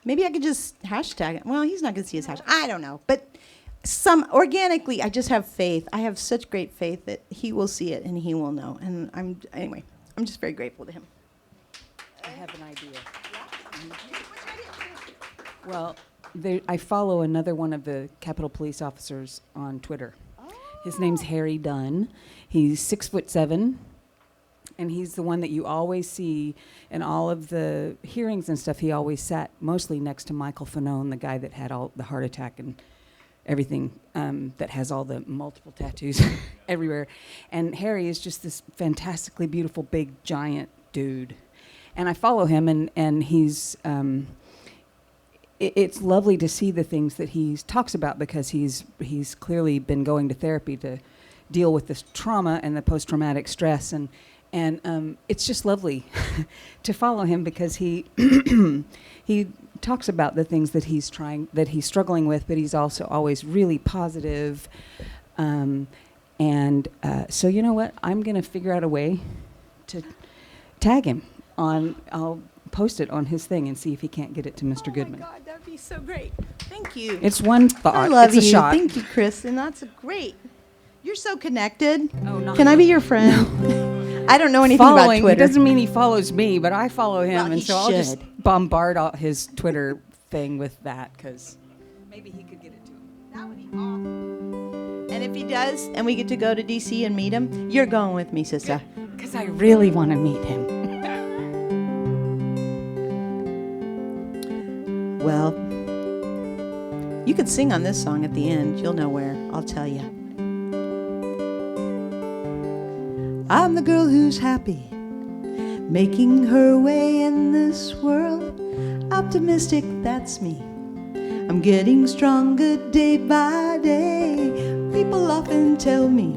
Maybe I could just hashtag it. Well, he's not going to see his hashtag. I don't know, but organically, I just have faith. I have such great faith that he will see it and he will know. And I'm just very grateful to him. I have an idea. Well, I follow another one of the Capitol Police officers on Twitter. His name's Harry Dunn. He's 6'7", and he's the one that you always see in all of the hearings and stuff. He always sat mostly next to Michael Fanone, the guy that had all the heart attack and everything, that has all the multiple tattoos everywhere. And Harry is just this fantastically beautiful, big, giant dude. And I follow him, and he's, it's lovely to see the things that he talks about, because he's clearly been going to therapy to deal with this trauma and the post-traumatic stress. And it's just lovely to follow him, because he he talks about the things that he's struggling with, but he's also always really positive. So you know what? I'm going to figure out a way to tag him on. I'll post it on his thing and see if he can't get it to Mr. Goodman. Oh my God, that'd be so great. Thank you. It's one thought. I love it's you. a shot. Thank you, Kristin. That's great. You're so connected. Oh, no. Can I be your friend? I don't know anything about Twitter. It doesn't mean he follows me, but I follow him, Well, and he so I'll just should. bombard his Twitter thing with that, because maybe he could get it to him. That would be awesome. And if he does, and we get to go to D.C. and meet him, you're going with me, sister. Because I really want to meet him. Well, you could sing on this song at the end. You'll know where. I'll tell you. I'm the girl who's happy, making her way in this world. Optimistic, that's me. I'm getting stronger day by day. People often tell me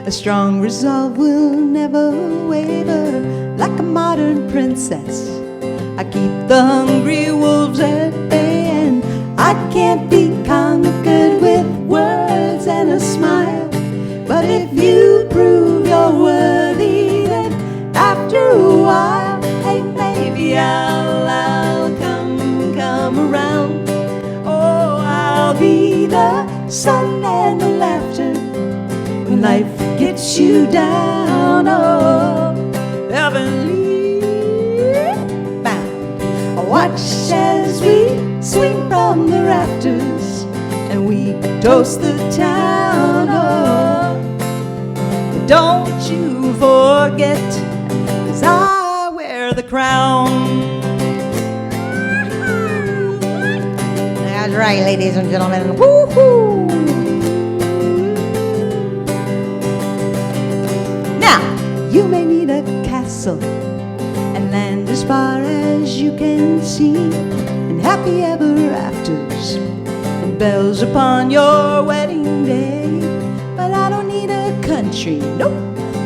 a strong resolve will never waver. Like a modern princess, I keep the hungry wolves at bay, and I can't be conquered with words and a smile. But if you prove you're worthy, then after a while, hey, maybe I'll come around. Oh, I'll be the sun and the laughter when life gets you down. Oh, heavenly bound. Watch as we swing from the rafters and we toast the town. Oh, don't you forget, 'cause I wear the crown. That's right, ladies and gentlemen. Woo-hoo! Now, you may need a castle and land as far as you can see, and happy ever afters and bells upon your wedding day. But I don't need a country, nope,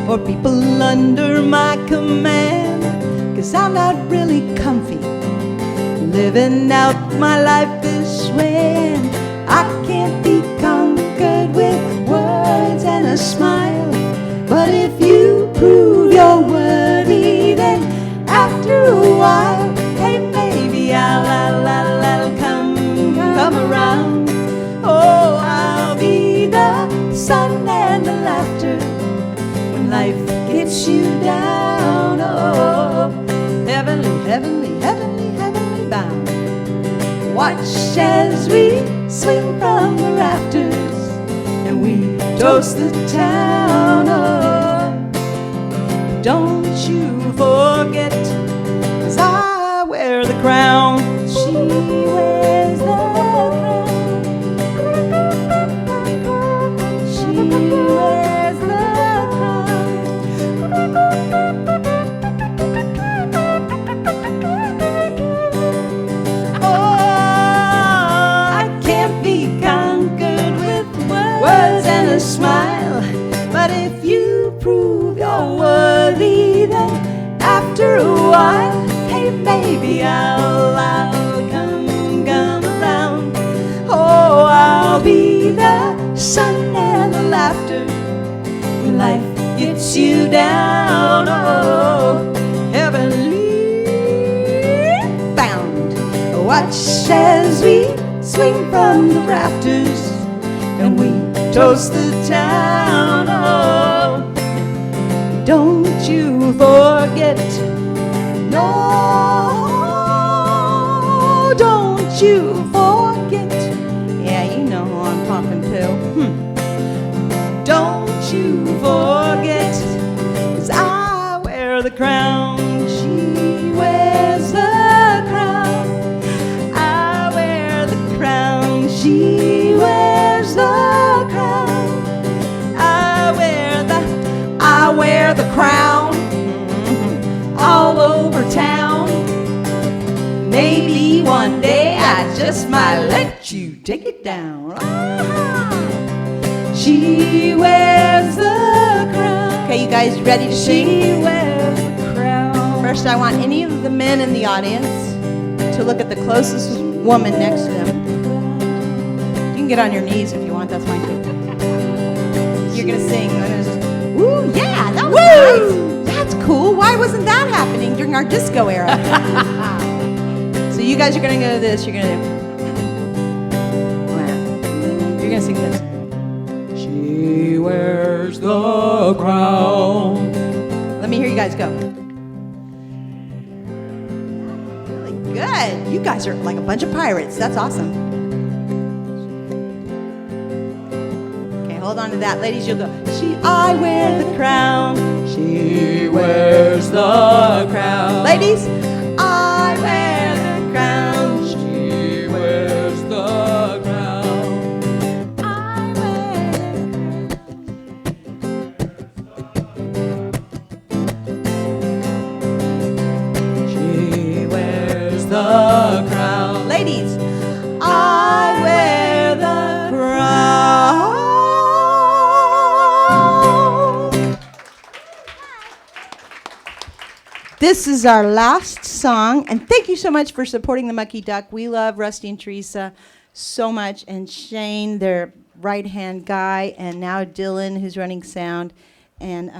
or people under my command, 'cause I'm not really comfy living out my life this way, and I can't be conquered with down. Oh, heavenly, heavenly, heavenly, heavenly bound. Watch as we swing from the rafters and we toast the town. Oh, don't you forget, 'cause I wear the crown. She wears the crown. She wears the crown. Oh, I can't be conquered with words and a smile, but if you prove you're worthy, then after a while, hey, maybe I'll come around. Oh, I'll be the sun and the laughter when life gets you down. Oh, heavenly bound. Watch as we swing from the rafters and we toast the town. Oh, don't you forget. No, don't you forget. Yeah, you know who I'm talking to. Don't you forget, 'cause I wear the crown. She wears the crown. I wear the crown. She wears the crown. I wear the crown all over town. Maybe one day I just might let you take it down. She wears the crown. Okay, you guys ready to sing? She wears the crown. First, I want any of the men in the audience to look at the closest woman next to them. You can get on your knees if you want, that's fine too. You're gonna sing. Woo, yeah, that was nice. That's cool. Why wasn't that happening during our disco era? So you guys are gonna go to this. You're gonna sing this. She wears the crown. Let me hear you guys go. Really good. You guys are like a bunch of pirates. That's awesome. Okay, hold on to that, ladies. You'll go. I wear the crown. She wears the crown. Ladies, I wear the crown. She wears the crown. I wear the crown. She wears the crown. Ladies, I wear the crown. This is our last song, and thank you so much for supporting the Mucky Duck. We love Rusty and Teresa so much, and Shane, their right-hand guy, and now Dylan, who's running sound, and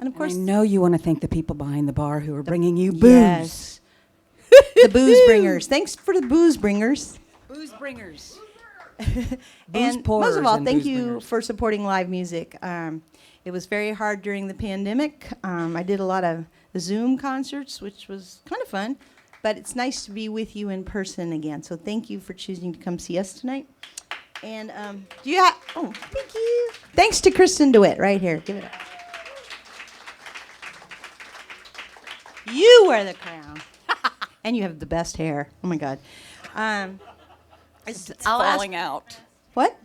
of course, I know you want to thank the people behind the bar who are bringing you booze. Yes. The booze bringers. Thanks for the booze bringers. Booze bringers. And pourers most of all, and thank booze you bringers. for supporting live music. It was very hard during the pandemic. I did a lot of Zoom concerts, which was kind of fun, but it's nice to be with you in person again. So thank you for choosing to come see us tonight. And do you have? Oh, thank you. Thanks to Kristin Dewitt right here. Give it up. You wear the crown, and you have the best hair. Oh my God. It's I'll falling out. What?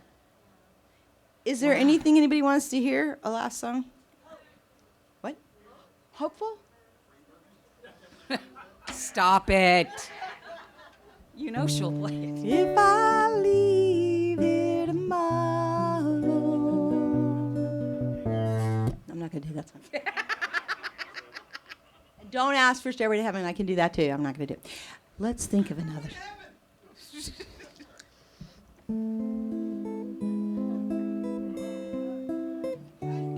Is there anything anybody wants to hear? A last song? What? Hopeful? Stop it. You know she'll play it. If I leave here tomorrow. I'm not going to do that song. Don't ask for Stairway to Heaven. I can do that too. I'm not going to do it. Let's think of another.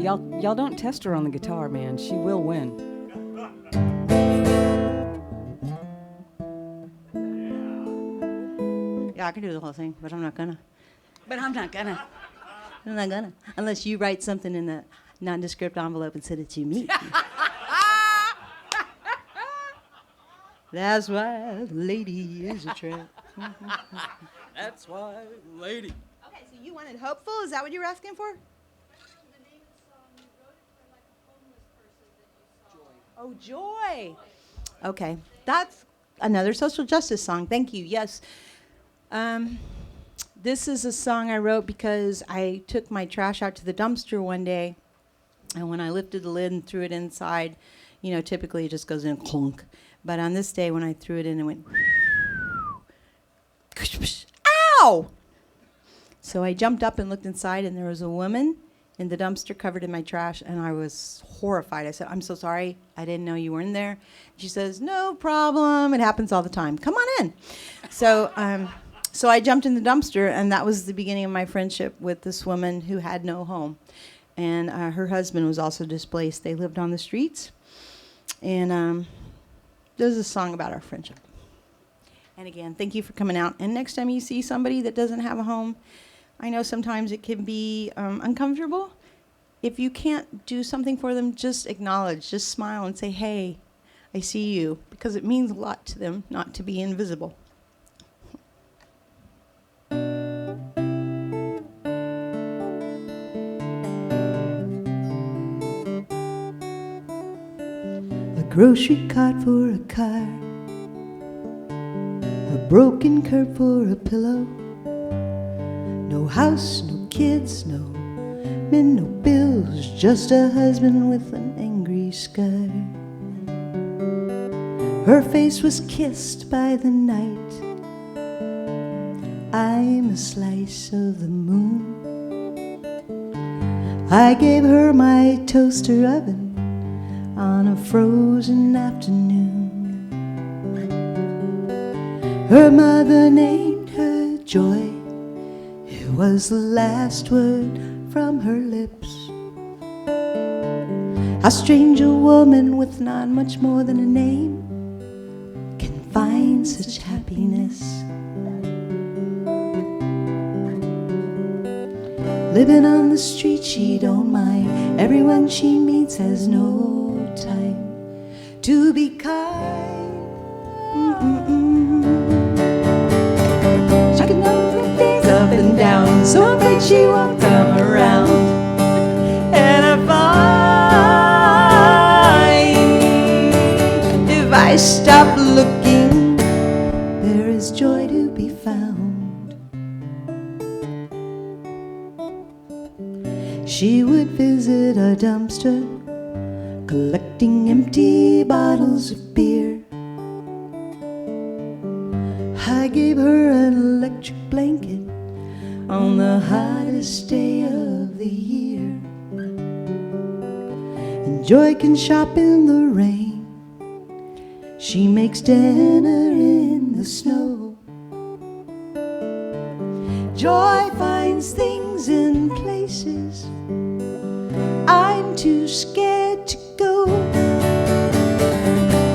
Y'all don't test her on the guitar, man. She will win. Yeah, I can do the whole thing, but I'm not gonna. But I'm not gonna. I'm not gonna. Unless you write something in a nondescript envelope and send it to me. That's why the lady is a tramp. That's why, lady. Okay, so you wanted hopeful? Is that what you were asking for? Oh, joy. Okay, that's another social justice song. Thank you. Yes. This is a song I wrote because I took my trash out to the dumpster one day, and when I lifted the lid and threw it inside, you know, typically it just goes in clunk. But on this day, when I threw it in, it went, ow! So I jumped up and looked inside, and there was a woman in the dumpster covered in my trash, and I was horrified. I said, "I'm so sorry. I didn't know you were in there." She says, "No problem. It happens all the time. Come on in." So I jumped in the dumpster, and that was the beginning of my friendship with this woman who had no home. And her husband was also displaced. They lived on the streets. And there's a song about our friendship. And again, thank you for coming out. And next time you see somebody that doesn't have a home, I know sometimes it can be uncomfortable. If you can't do something for them, just acknowledge, just smile and say, "Hey, I see you," because it means a lot to them not to be invisible. A grocery cart for a car, a broken curb for a pillow. No house, no kids, no men, no bills, just a husband with an angry scar. Her face was kissed by the night. I'm a slice of the moon. I gave her my toaster oven on a frozen afternoon. Her mother named her Joy. It was the last word from her lips. How strange a woman with not much more than a name can find such happiness. Living on the street, she don't mind. Everyone she meets has no time to be kind. She can know the days up and down, so I'm afraid she won't come around. And I find if I stop looking, there is joy to be found. She would visit a dumpster, collecting empty bottles of beer. I gave her an electric blanket on the hottest day of the year. And Joy can shop in the rain. She makes dinner in the snow. Joy finds things in places I'm too scared to go.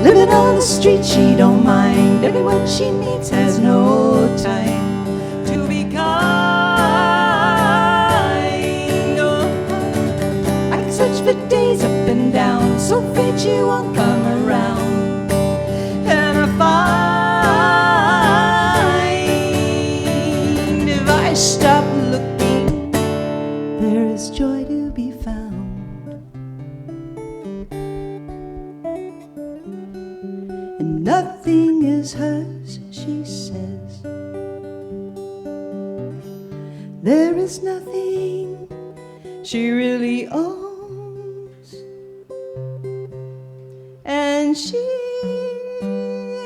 Living on the street, she don't mind. Everyone she meets has no time to be kind. Oh, I can search for days up and down, so afraid she won't come around. And I find if I stop looking, there is joy to be found. And nothing is hers, she says. There is nothing she really owns. And she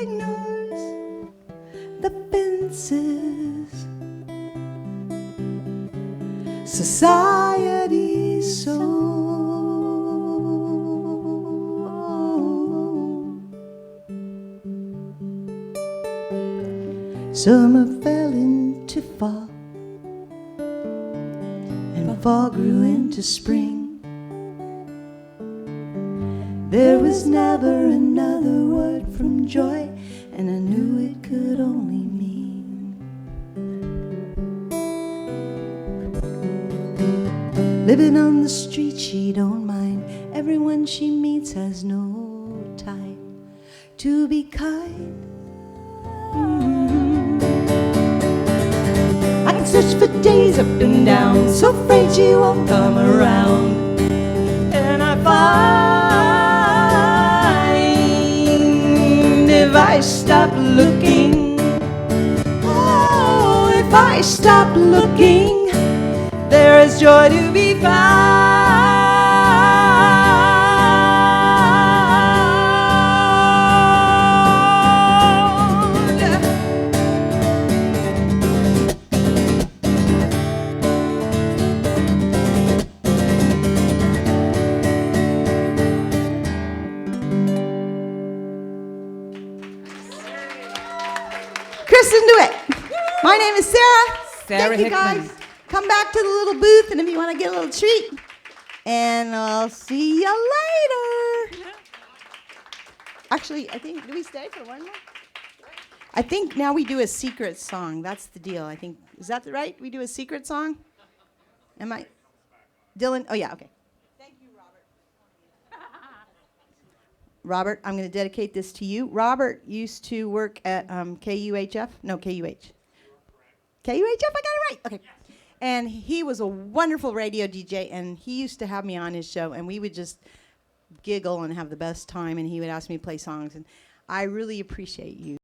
ignores the fences society's soul. Summer fell into fall, and fall grew into spring. There was never another word from Joy, and I knew it could only mean living on the street, she don't mind. Everyone she meets has no time to be kind. I can search for days up and down, so afraid you won't come around. And I find if I stop looking, oh, if I stop looking, there is joy to be found. Kristin, Dewitt. My name is Sara. Sara Thank you, Hickman. guys. Come back to the little booth, and if you want to get a little treat, and I'll see you later. Actually, I think, do we stay for one more? I think now we do a secret song. That's the deal. I think, is that right? We do a secret song? Am I? Dylan? Oh, yeah, okay. Thank you, Robert. Robert, I'm going to dedicate this to you. Robert used to work at KUHF. No, KUH. KUHF, I got it right. Okay. And he was a wonderful radio DJ, and he used to have me on his show, and we would just giggle and have the best time, and he would ask me to play songs. And I really appreciate you.